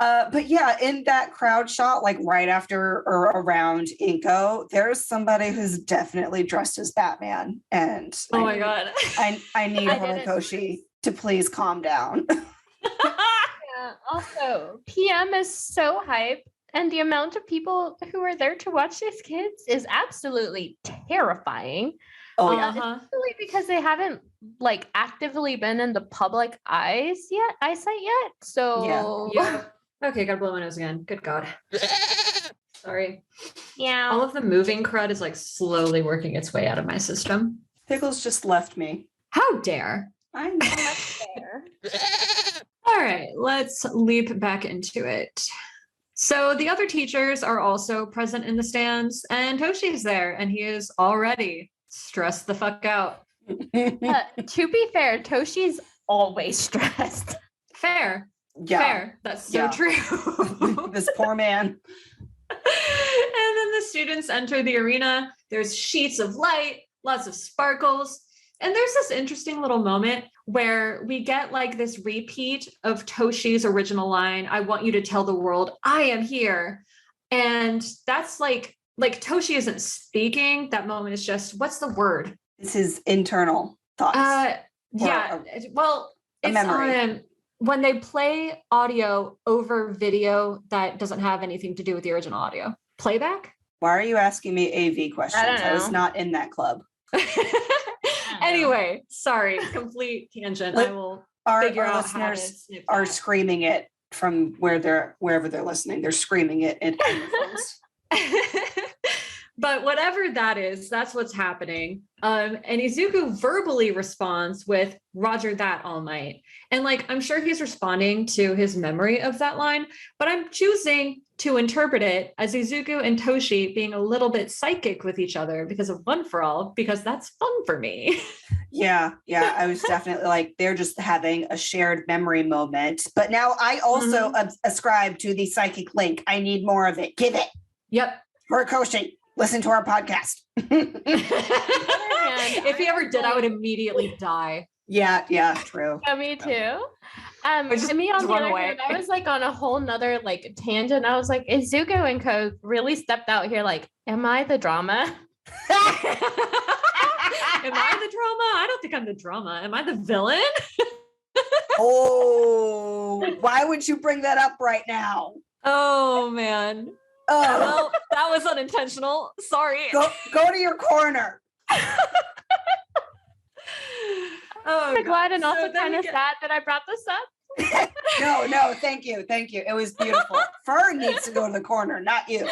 But yeah, in that crowd shot, like right after or around Inko, there's somebody who's definitely dressed as Batman. And Oh my God. I need I didn't Horikoshi to please calm down. Yeah, also, PM is so hype, and the amount of people who are there to watch these kids is absolutely terrifying. Oh yeah. Especially because they haven't like actively been in the public eyesight yet. So Yeah. Okay, gotta blow my nose again. Good God. Sorry. yeah. All of the moving crud is like slowly working its way out of my system. Pickles just left me. How dare. I know. That's fair. All right, let's leap back into it. So the other teachers are also present in the stands, and Toshi's there, and he is already stressed the fuck out. To be fair, Toshi's always stressed. Fair. Yeah. Fair. That's so Yeah. true. This poor man. And then the students enter the arena. There's sheets of light, lots of sparkles. And there's this interesting little moment where we get like this repeat of Toshi's original line, I want you to tell the world I am here. And that's like Toshi isn't speaking. That moment is just, what's the word? It's his internal thoughts. Yeah. Well, a it's memory. when they play audio over video that doesn't have anything to do with the original audio. Playback? Why are you asking me AV questions? don't I was know. not in that club. Anyway, sorry, complete tangent. I will Our figure out how to listeners snip are that. screaming it from wherever they're listening. They're screaming it in headphones. But whatever that is, that's what's happening. And Izuku verbally responds with Roger that, All Might. And like, I'm sure he's responding to his memory of that line, but I'm choosing to interpret it as Izuku and Toshi being a little bit psychic with each other because of One for All, because that's fun for me. Yeah. I was definitely like, they're just having a shared memory moment. But now I also ascribe to the psychic link. I need more of it. Give it. Yep. Horikoshi, listen to our podcast. If he ever did, I would immediately die. Yeah, true. Yeah, me too. just And me on the run other away. hand, I was like on a whole nother like tangent. I was like, Izuku and Co really stepped out here. Like, am I the drama? Am I the drama? I don't think I'm the drama. Am I the villain? Oh, why would you bring that up right now? Oh man. Oh, Well, that was unintentional. Sorry. go to your corner. Oh, I'm glad and God. also So then kind we of get- sad that I brought this up. No, thank you. It was beautiful. Fern needs to go to the corner, not you.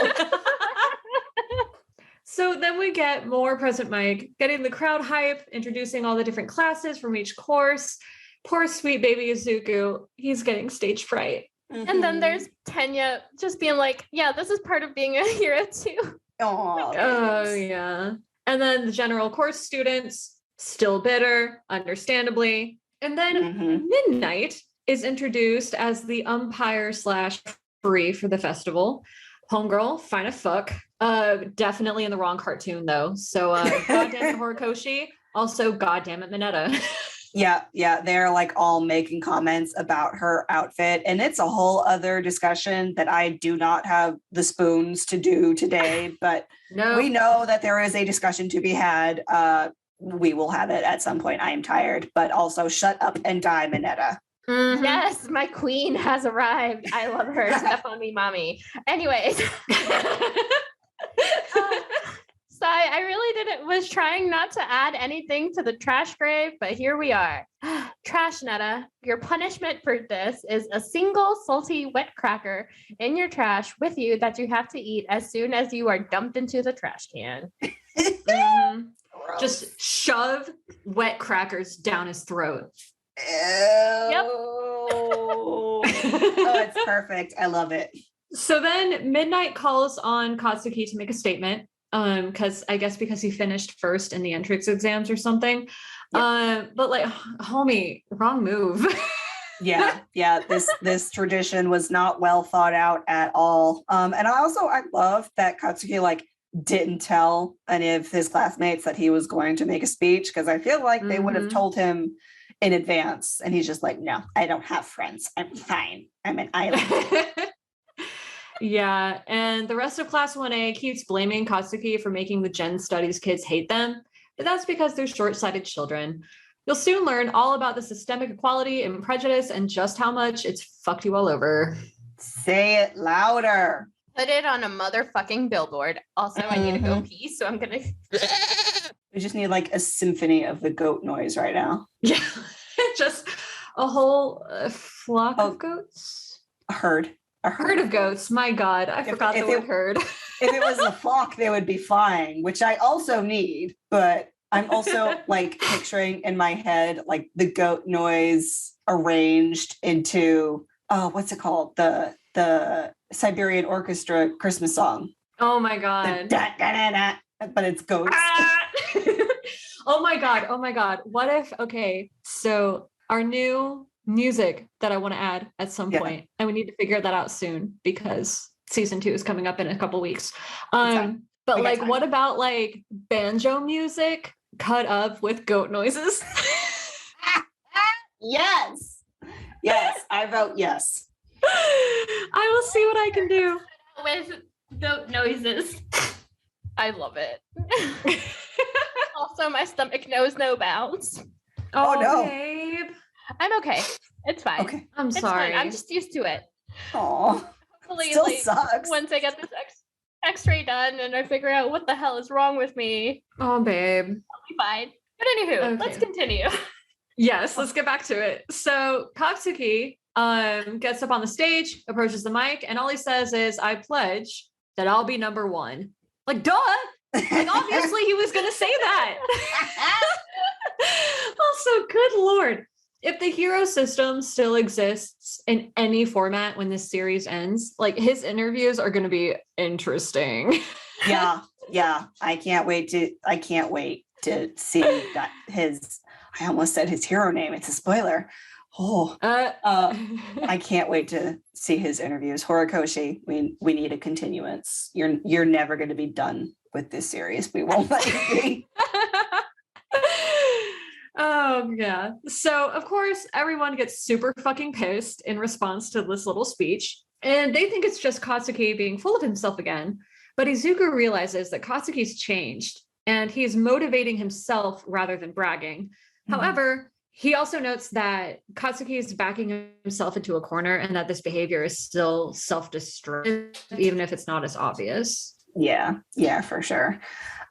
So then we get more Present Mike getting the crowd hype, introducing all the different classes from each course. Poor sweet baby Izuku, he's getting stage fright. And then there's Tenya just being like, yeah, this is part of being a hero too. Oh, yeah. And then the general course students, still bitter, understandably. And then Midnight is introduced as the umpire / referee for the festival. Homegirl, fine as fuck. Definitely in the wrong cartoon though. So goddamn it, Horikoshi. Also, goddamn it, Mineta. Yeah, they're like all making comments about her outfit, and it's a whole other discussion that I do not have the spoons to do today, but No, we know that there is a discussion to be had. We will have it at some point. I am tired, but also shut up and die, Mineta. Mhm. Yes, my queen has arrived. I love her. Step on me, mommy. Anyways, so I really was trying not to add anything to the trash grave, but here we are. Trash Netta, your punishment for this is a single salty wet cracker in your trash with you that you have to eat as soon as you are dumped into the trash can. Mhm. Just shove wet crackers down his throat. Yep. Oh, it's perfect. I love it. So then Midnight calls on Katsuki to make a statement. Because he finished first in the entrance exams or something. But like, homie, wrong move. Yeah. This tradition was not well thought out at all. And I love that Katsuki like didn't tell any of his classmates that he was going to make a speech, because I feel like they would have told him in advance, and he's just like, no, I don't have friends. I'm fine. I'm an island. Yeah, and the rest of Class 1A keeps blaming Katsuki for making the Gen Studies kids hate them, but that's because they're short-sighted children. You'll soon learn all about the systemic equality and prejudice and just how much it's fucked you all over. Say it louder. Put it on a motherfucking billboard. Also, I need to go pee, so I'm gonna. We just need like a symphony of the goat noise right now. Yeah, just a whole flock of goats. A herd. A herd of goats. My God, I forgot the word herd. If it was a flock, they would be flying, which I also need. But I'm also like picturing in my head like the goat noise arranged into what's it called? The Siberian Orchestra Christmas song. Oh my God. But it's ghosts. Oh my God. What if, okay, so our new music that I want to add at some point, and we need to figure that out soon because season 2 is coming up in a couple weeks. But like, what about like banjo music cut up with goat noises? Yes, I vote yes. I will see what I can do with goat noises. I love it. Also, my stomach knows no bounds. Oh no, babe. I'm okay. It's fine. Okay, I'm sorry. Fine. I'm just used to it. Oh, Hopefully, still sucks. Once I get this X-ray done and I figure out what the hell is wrong with me, Oh, babe. I'll be fine. But anywho, let's continue. Yes, let's get back to it. So Katsuki gets up on the stage, approaches the mic, and all he says is, "I pledge that I'll be number 1." Like, duh! Like, obviously he was gonna say that. Also, good Lord. If the hero system still exists in any format when this series ends, like his interviews are going to be interesting. Yeah. I can't wait to see that I almost said his hero name. It's a spoiler. I can't wait to see his interviews. Horikoshi, we need a continuance. You're never going to be done with this series. We won't let you be. Yeah. So of course everyone gets super fucking pissed in response to this little speech, and they think it's just Katsuki being full of himself again. But Izuku realizes that Katsuki's changed and he's motivating himself rather than bragging. Mm-hmm. However, he also notes that Katsuki is backing himself into a corner and that this behavior is still self-destructive, even if it's not as obvious. Yeah, for sure.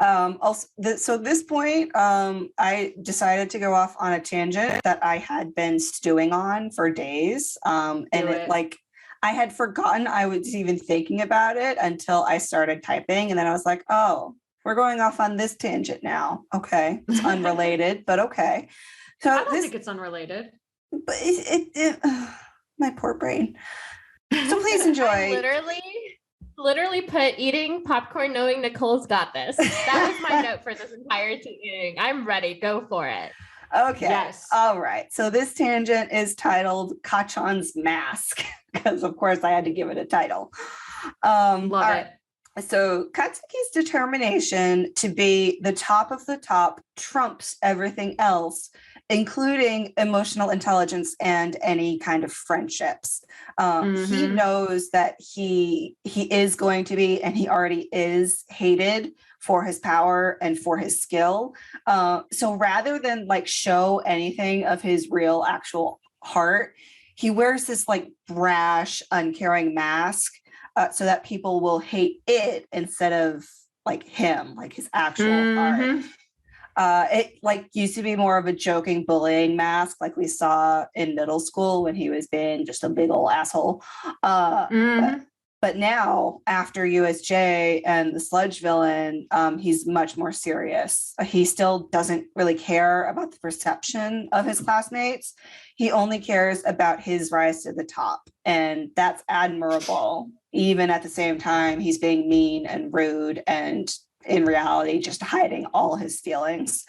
So at this point, I decided to go off on a tangent that I had been stewing on for days. I had forgotten I was even thinking about it until I started typing. And then I was like, oh, we're going off on this tangent now. Okay. It's unrelated, but okay. So I don't think it's unrelated. But my poor brain. So please enjoy. I literally put eating popcorn knowing Nicole's got this. That was my note for this entire thing. I'm ready. Go for it. Okay. Yes. All right. So this tangent is titled Kachan's Mask, because of course I had to give it a title. Love it. So Katsuki's determination to be the top of the top trumps everything else, including emotional intelligence and any kind of friendships. He knows that he is going to be, and he already is, hated for his power and for his skill. So rather than like show anything of his real actual heart, he wears this like brash, uncaring mask so that people will hate it instead of like him, like his actual heart. It like used to be more of a joking bullying mask like we saw in middle school when he was being just a big old asshole. But now after USJ and the sludge villain, he's much more serious. He still doesn't really care about the perception of his classmates. He only cares about his rise to the top. And that's admirable. Even at the same time, he's being mean and rude and in reality, just hiding all his feelings.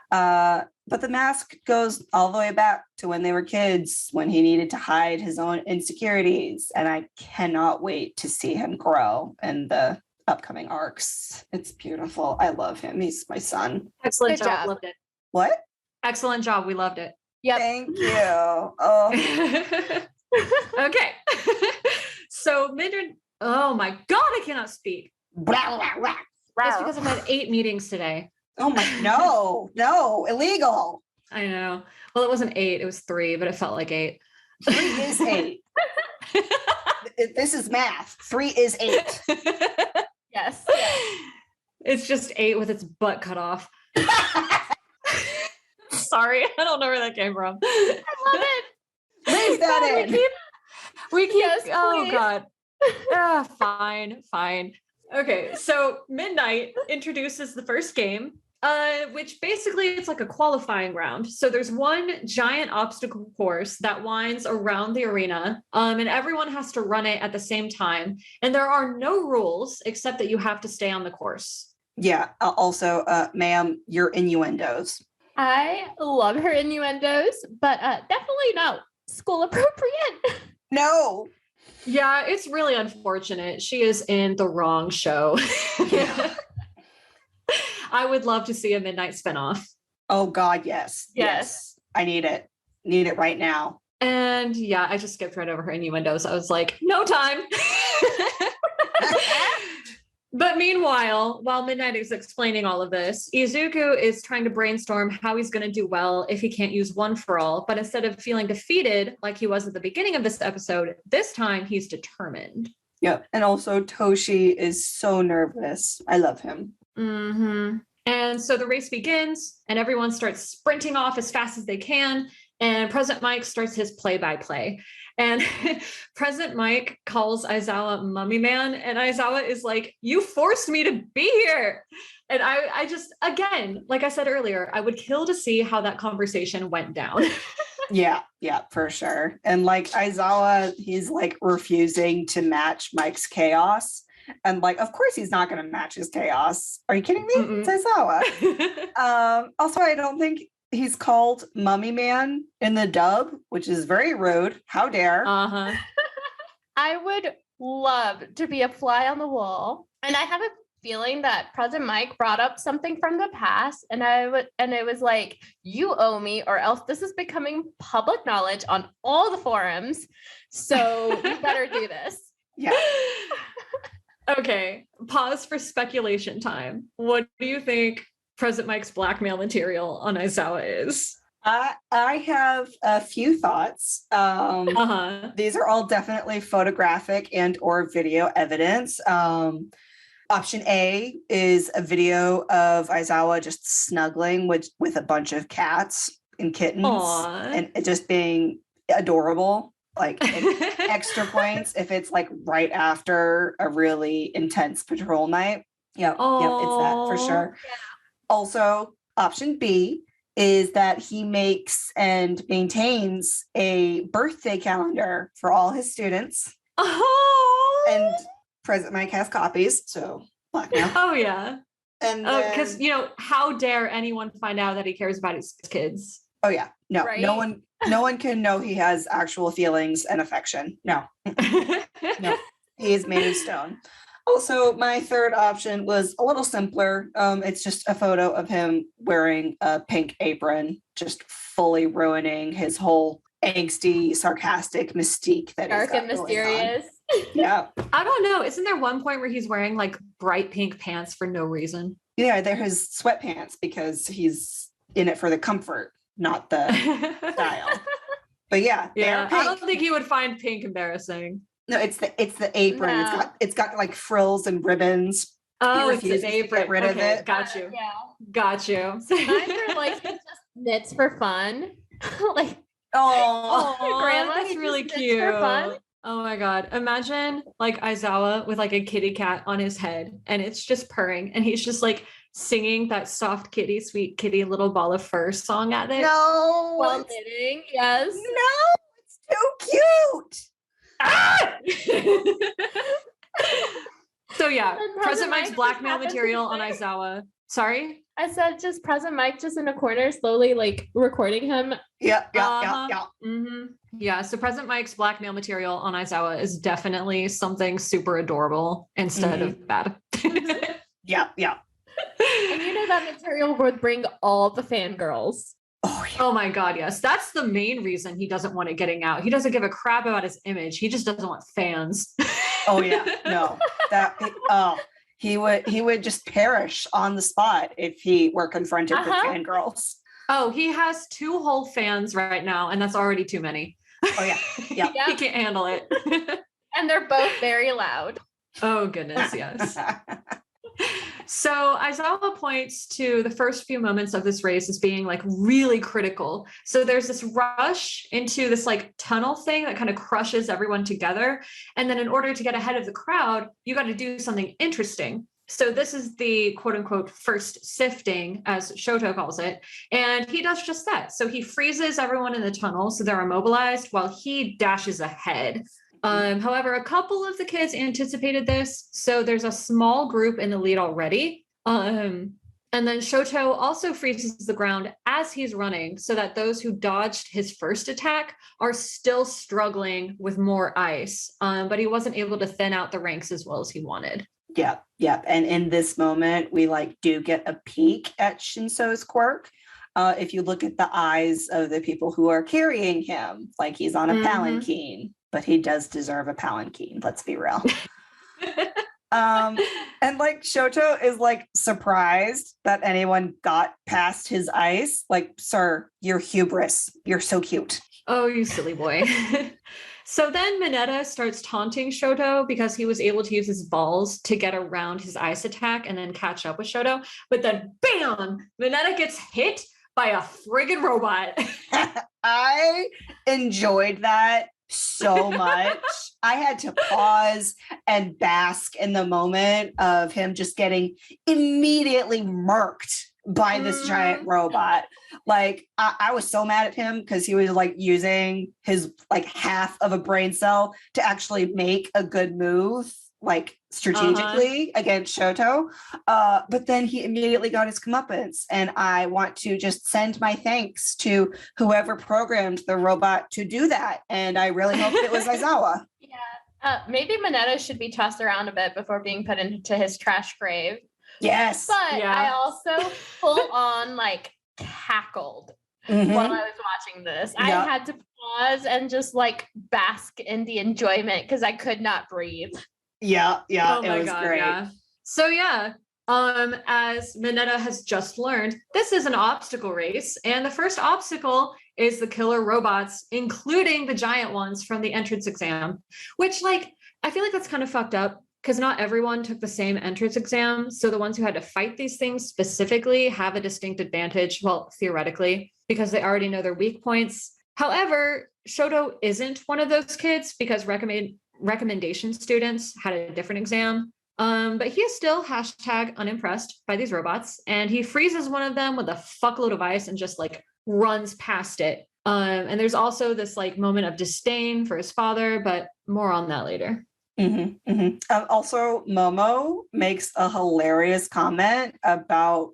But the mask goes all the way back to when they were kids, when he needed to hide his own insecurities. And I cannot wait to see him grow in the upcoming arcs. It's beautiful. I love him. He's my son. Excellent Good job. job. Loved it. What? Excellent job. We loved it. Yep. Thank you. Oh. Okay. So oh my God, I cannot speak. That's because I've had 8 meetings today. Oh my, no, illegal. I know. Well, it wasn't 8, it was 3, but it felt like 8. 3 is 8. This is math. 3 is 8. Yes. It's just 8 with its butt cut off. Sorry, I don't know where that came from. I love it. Leave that in. We keep Yes, oh please. God. Fine. Okay, so Midnight introduces the first game, which basically it's like a qualifying round. So there's one giant obstacle course that winds around the arena, and everyone has to run it at the same time. And there are no rules except that you have to stay on the course. Yeah. Also, ma'am, your innuendos. I love her innuendos, but definitely not school appropriate. No. Yeah, it's really unfortunate. She is in the wrong show. Yeah. I would love to see a Midnight spinoff. Oh God, yes. Yes. I need it. Need it right now. And yeah, I just skipped right over her innuendos. I was like, no time. But meanwhile, while Midnight is explaining all of this, Izuku is trying to brainstorm how he's going to do well if he can't use One for All. But instead of feeling defeated like he was at the beginning of this episode, this time he's determined. Yep. And also Toshi is so nervous. I love him. Mm-hmm. And so the race begins and everyone starts sprinting off as fast as they can. And President Mike starts his play-by-play. And President Mike calls Aizawa Mummy Man. And Aizawa is like, you forced me to be here. And I just, again, like I said earlier, I would kill to see how that conversation went down. Yeah, for sure. And like Aizawa, he's like refusing to match Mike's chaos. And like, of course he's not going to match his chaos. Are you kidding me? Mm-mm. It's Aizawa. Also, I don't think he's called Mummy Man in the dub, which is very rude. How dare? Uh-huh. I would love to be a fly on the wall. And I have a feeling that President Mike brought up something from the past, and it was like, you owe me, or else this is becoming public knowledge on all the forums. So you better do this. Yeah. Okay, pause for speculation time. What do you think President Mike's blackmail material on Aizawa is? I have a few thoughts. These are all definitely photographic and or video evidence. Option A is a video of Aizawa just snuggling with a bunch of cats and kittens. Aww. And it just being adorable. Like extra points if it's like right after a really intense patrol night. Yep, it's that for sure. Yeah. Also, option B is that he makes and maintains a birthday calendar for all his students. Oh, And President Mike has copies, so blackmail. oh yeah. And Because how dare anyone find out that he cares about his kids? oh yeah, no, Right? no one can know he has actual feelings and affection. No, he is made of stone. Also, my third option was a little simpler. It's just a photo of him wearing a pink apron, just fully ruining his whole angsty, sarcastic mystique that Dark he's and got going on. mysterious. Yeah, I don't know. Isn't there one point where he's wearing like bright pink pants for no reason? yeah, they're his sweatpants because he's in it for the comfort, not the style. But yeah, Yeah, they're I don't pink. think he would find pink embarrassing. No, it's the apron. No. It's got like frills and ribbons. Oh, it's refuses an to get apron. rid of Okay, it. got you. Yeah. Got you. Mine are like he just knits for fun. Like, Oh, Grandma, that's he really just knits for cute. fun. Oh my god. Imagine like Aizawa with like a kitty cat on his head and it's just purring and he's just like singing that soft kitty, sweet kitty, little ball of fur song at it. no, While it's, knitting, yes. no, it's too cute. Ah! So yeah, And President Mike's Mike blackmail just happens to material be on there. Aizawa. Sorry? I said just President Mike just in a corner, slowly like recording him. Yeah. Mm-hmm. Yeah, so President Mike's blackmail material on Aizawa is definitely something super adorable instead of bad. Yeah. And you know that material would bring all the fangirls. Oh, yeah. Oh my god, yes. That's the main reason he doesn't want it getting out. He doesn't give a crap about his image. He just doesn't want fans. Oh yeah. No. He would just perish on the spot if he were confronted with fangirls. Oh, he has 2 whole fans right now, and that's already too many. Oh yeah. Yeah. He can't handle it. And they're both very loud. Oh goodness, yes. So Aizawa points to the first few moments of this race as being like really critical. So there's this rush into this like tunnel thing that kind of crushes everyone together. And then in order to get ahead of the crowd, you got to do something interesting. So this is the quote unquote first sifting, as Shoto calls it. And he does just that. So he freezes everyone in the tunnel so they're immobilized while he dashes ahead. However, a couple of the kids anticipated this. So there's a small group in the lead already. And then Shoto also freezes the ground as he's running so that those who dodged his first attack are still struggling with more ice. But he wasn't able to thin out the ranks as well as he wanted. Yep. And in this moment, we do get a peek at Shinso's quirk. If you look at the eyes of the people who are carrying him, like he's on a palanquin, but he does deserve a palanquin. Let's be real. And Shoto is surprised that anyone got past his ice. Sir, you're hubris. You're so cute. Oh, you silly boy. So then Mineta starts taunting Shoto because he was able to use his balls to get around his ice attack and then catch up with Shoto. But then, bam, Mineta gets hit by a friggin' robot. I enjoyed that so much. I had to pause and bask in the moment of him just getting immediately murked by this giant robot. I was so mad at him because he was using his half of a brain cell to actually make a good move strategically against Shoto. But then he immediately got his comeuppance. And I want to just send my thanks to whoever programmed the robot to do that. And I really hope it was Zawa. Yeah. Maybe Mineta should be tossed around a bit before being put into his trash grave. Yes. But I also full on cackled while I was watching this. I had to pause and just bask in the enjoyment because I could not breathe. Yeah. Oh it my was God, great. Yeah. So as Mineta has just learned, this is an obstacle race, and the first obstacle is the killer robots, including the giant ones from the entrance exam, which I feel like that's kind of fucked up because not everyone took the same entrance exam. So the ones who had to fight these things specifically have a distinct advantage, well, theoretically, because they already know their weak points. However, Shoto isn't one of those kids because recommendation students had a different exam. But he is still #unimpressed by these robots, and he freezes one of them with a fuckload of ice and just runs past it. And there's also this moment of disdain for his father, but more on that later. Also, Momo makes a hilarious comment about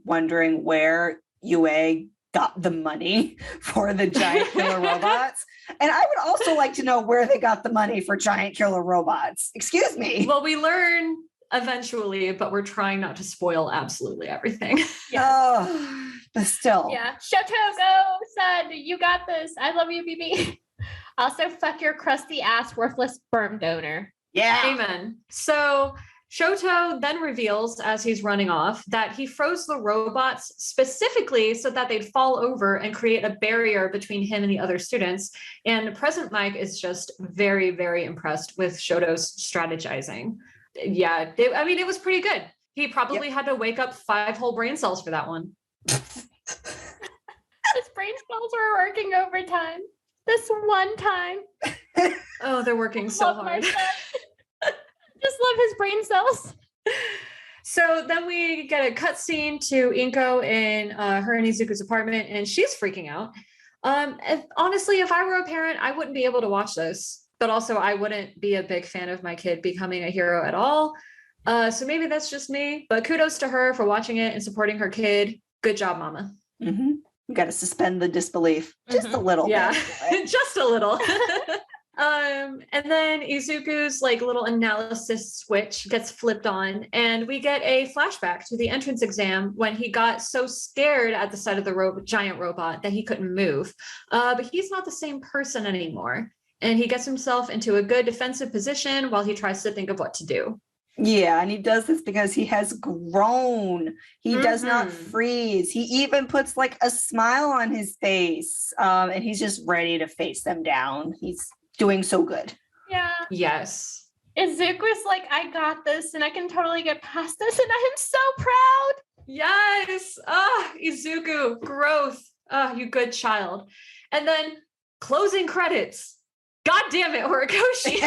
wondering where UA got the money for the giant killer robots. And I would also like to know where they got the money for giant killer robots. Excuse me. Well, we learn eventually, but we're trying not to spoil absolutely everything. Oh, but still. Yeah. Shoto, go, son. You got this. I love you, BB. Also, fuck your crusty ass, worthless sperm donor. Yeah. Amen. So Shoto then reveals as he's running off that he froze the robots specifically so that they'd fall over and create a barrier between him and the other students. And President Mike is just very, very impressed with Shoto's strategizing. Yeah, it was pretty good. He probably had to wake up 5 whole brain cells for that one. His brain cells were working overtime. This one time. Oh, they're working so hard. Just love his brain cells. So then we get a cutscene to Inko in her and Izuku's apartment, and she's freaking out. Honestly, if I were a parent, I wouldn't be able to watch this. But also, I wouldn't be a big fan of my kid becoming a hero at all. So maybe that's just me. But kudos to her for watching it and supporting her kid. Good job, Mama. Mm-hmm. You got to suspend the disbelief just a little bit. Right? Just a little. And then Izuku's little analysis switch gets flipped on, and we get a flashback to the entrance exam when he got so scared at the sight of the giant robot that he couldn't move. But he's not the same person anymore, and he gets himself into a good defensive position while he tries to think of what to do. Yeah, and he does this because he has grown. He does not freeze. He even puts a smile on his face, and he's just ready to face them down. He's doing so good. Yeah. Yes. Izuku's I got this and I can totally get past this and I am so proud. Yes. Izuku, growth. You good child. And then closing credits. God damn it, Horikoshi.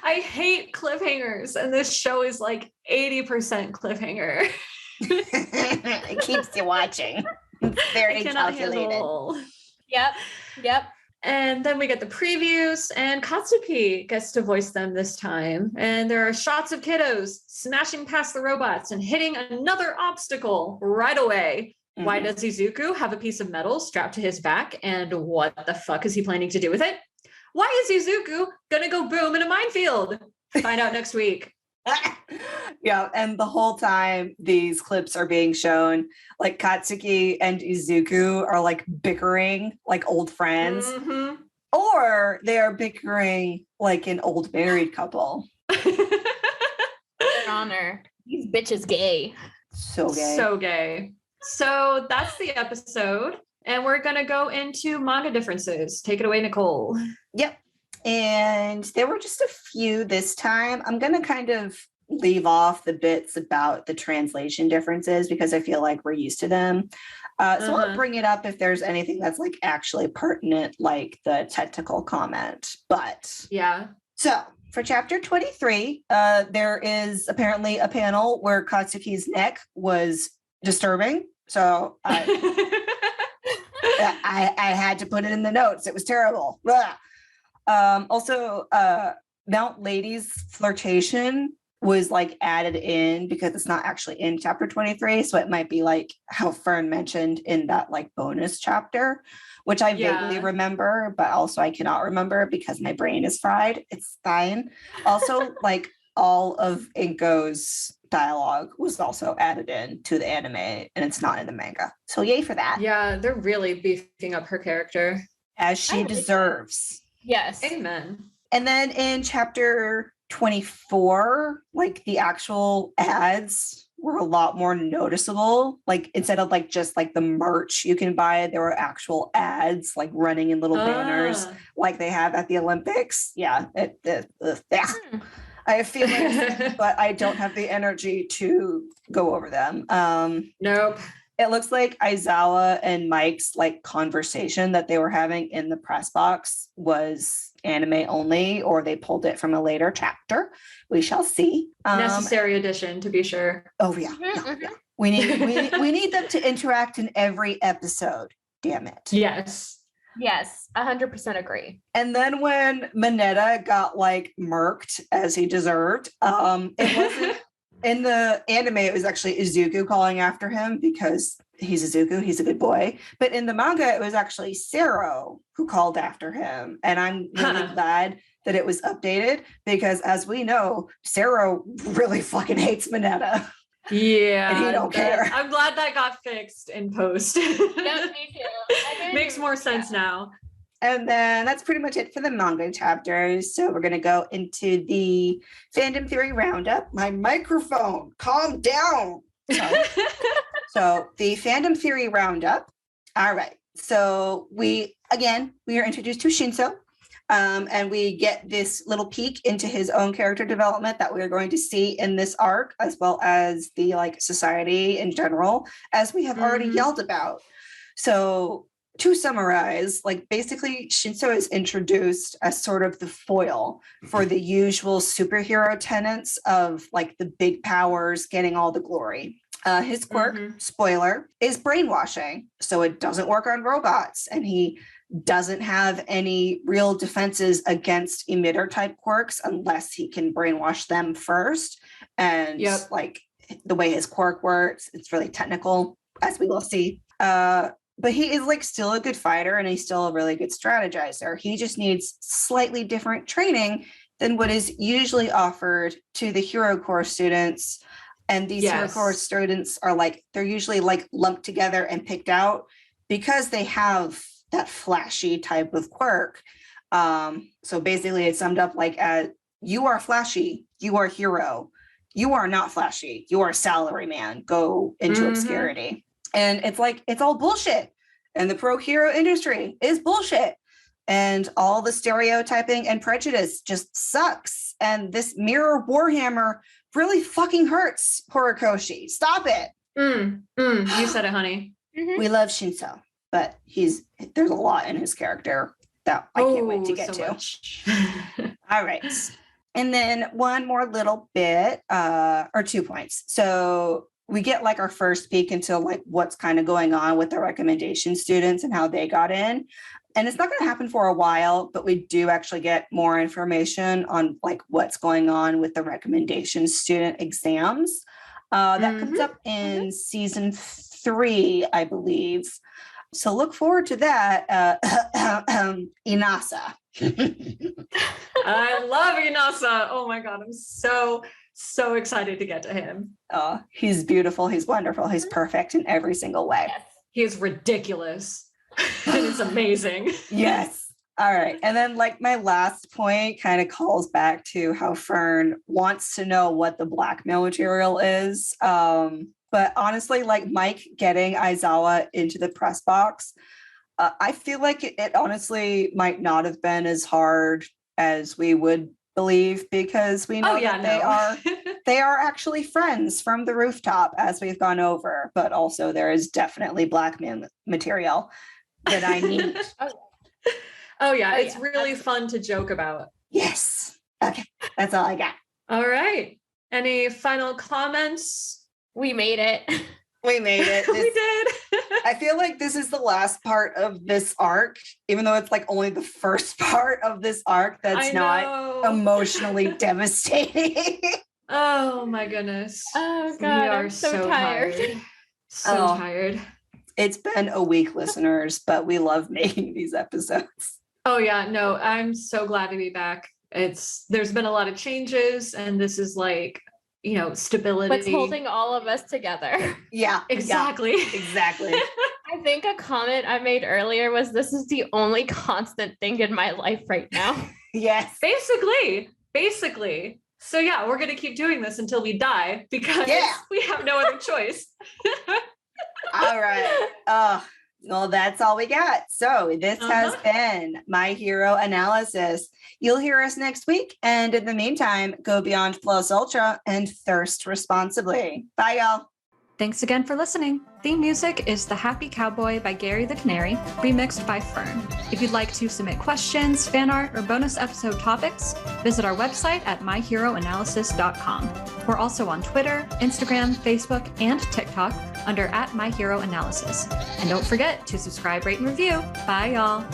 I hate cliffhangers, and this show is like 80% cliffhanger. It keeps you watching. It's I very cannot calculated. handle. Yep. And then we get the previews, and Katsuki gets to voice them this time. And there are shots of kiddos smashing past the robots and hitting another obstacle right away. Mm-hmm. Why does Izuku have a piece of metal strapped to his back? And what the fuck is he planning to do with it? Why is Izuku gonna go boom in a minefield? Find out next week. Yeah, and the whole time these clips are being shown, like Katsuki and Izuku are like bickering like old friends, Mhm. or they are bickering like an old married couple. Your Honor. These bitches gay. So gay. So gay. So that's the episode. And we're going to go into manga differences. Take it away, Nicole. Yep. And there were just a few this time. I'm going to kind of leave off the bits about the translation differences because I feel like we're used to them. So I'll bring it up if there's anything that's like actually pertinent, like the technical comment. But yeah. So for chapter 23, there is apparently a panel where Katsuki's neck was disturbing. So I had to put it in the notes. It was terrible. Also, Mount Lady's flirtation was like added in because it's not actually in chapter 23. So it might be like how Fern mentioned in that like bonus chapter, which I vaguely remember, but also I cannot remember because my brain is fried. It's fine. Also, like all of Inko's dialogue was also added in to the anime and it's not in the manga. So yay for that. Yeah, they're really beefing up her character. As she deserves. Yes. Amen. And then in chapter 24, like the actual ads were a lot more noticeable. Like instead of like just like the merch you can buy, there were actual ads like running in little banners like they have at the Olympics. Yeah. I have feelings, but I don't have the energy to go over them. Nope. It looks like Aizawa and Mike's like conversation that they were having in the press box was anime only, or they pulled it from a later chapter. We shall see. Necessary addition, to be sure. Oh yeah, yeah. We need them to interact in every episode. Damn it. Yes. Yes, 100% agree. And then when Mineta got like murked as he deserved, it wasn't in the anime, it was actually Izuku calling after him because he's Izuku, he's a good boy. But in the manga, it was actually Sero who called after him. And I'm really glad that it was updated because as we know, Sero really fucking hates Mineta. Yeah. And he don't care. I'm glad that got fixed in post. Yeah, me too. Makes more sense now. And then that's pretty much it for the manga chapters. So we're going to go into the fandom theory roundup. My microphone, calm down. So the fandom theory roundup. All right. So we are introduced to Shinso. And we get this little peek into his own character development that we're going to see in this arc, as well as the like society in general, as we have already yelled about. So to summarize, like basically Shinso is introduced as sort of the foil for the usual superhero tenets of like the big powers getting all the glory. His quirk, spoiler, is brainwashing. So it doesn't work on robots, and he doesn't have any real defenses against emitter type quirks unless he can brainwash them first. And like the way his quirk works, it's really technical, as we will see. But he is like still a good fighter and he's still a really good strategizer. He just needs slightly different training than what is usually offered to the Hero Corps students. And these Hero Corps students are like, they're usually like lumped together and picked out because they have that flashy type of quirk. So basically it's summed up like, you are flashy, you are hero. You are not flashy, you are salaryman. Go into obscurity. And it's like, it's all bullshit. And the pro hero industry is bullshit. And all the stereotyping and prejudice just sucks. And this mirror Warhammer really fucking hurts Horikoshi. Stop it. You said it, honey. We love Shinso, but there's a lot in his character that I can't wait to get to. Much. All right. And then one more little bit, or 2 points. So we get like our first peek into like what's kind of going on with the recommendation students and how they got in. And it's not going to happen for a while, but we do actually get more information on like what's going on with the recommendation student exams. That comes up in season 3, I believe. So look forward to that. Inasa. I love Inasa. Oh my God. I'm so excited to get to him. Oh, he's beautiful. He's wonderful. He's perfect in every single way. Yes. He is ridiculous. And it's amazing. Yes. All right. And then like my last point kind of calls back to how Fern wants to know what the blackmail material is. But honestly, like Mike getting Aizawa into the press box, I feel like it honestly might not have been as hard as we would believe, because we know they are actually friends from the rooftop, as we've gone over. But also there is definitely blackmail material that I need. It's really fun to joke about. Yes. Okay. That's all I got. All right. Any final comments? We made it. We made it. We did. I feel like this is the last part of this arc, even though it's like only the first part of this arc that's not emotionally devastating. Oh my goodness. Oh God, we are I'm so tired. Tired. It's been a week, listeners, but we love making these episodes. Oh yeah, no, I'm so glad to be back. There's been a lot of changes, and this is like, stability. What's holding all of us together. Yeah, exactly. Yeah, exactly. I think a comment I made earlier was, this is the only constant thing in my life right now. Yes. Basically. So yeah, we're going to keep doing this until we die, because we have no other choice. All right. Well, that's all we got. So this has been My Hero Analysis. You'll hear us next week. And in the meantime, go beyond plus ultra and thirst responsibly. Bye, y'all. Thanks again for listening. Theme music is The Happy Cowboy by Gary the Canary, remixed by Fern. If you'd like to submit questions, fan art, or bonus episode topics, visit our website at myheroanalysis.com. We're also on Twitter, Instagram, Facebook, and TikTok under @myheroanalysis. And don't forget to subscribe, rate, and review. Bye, y'all.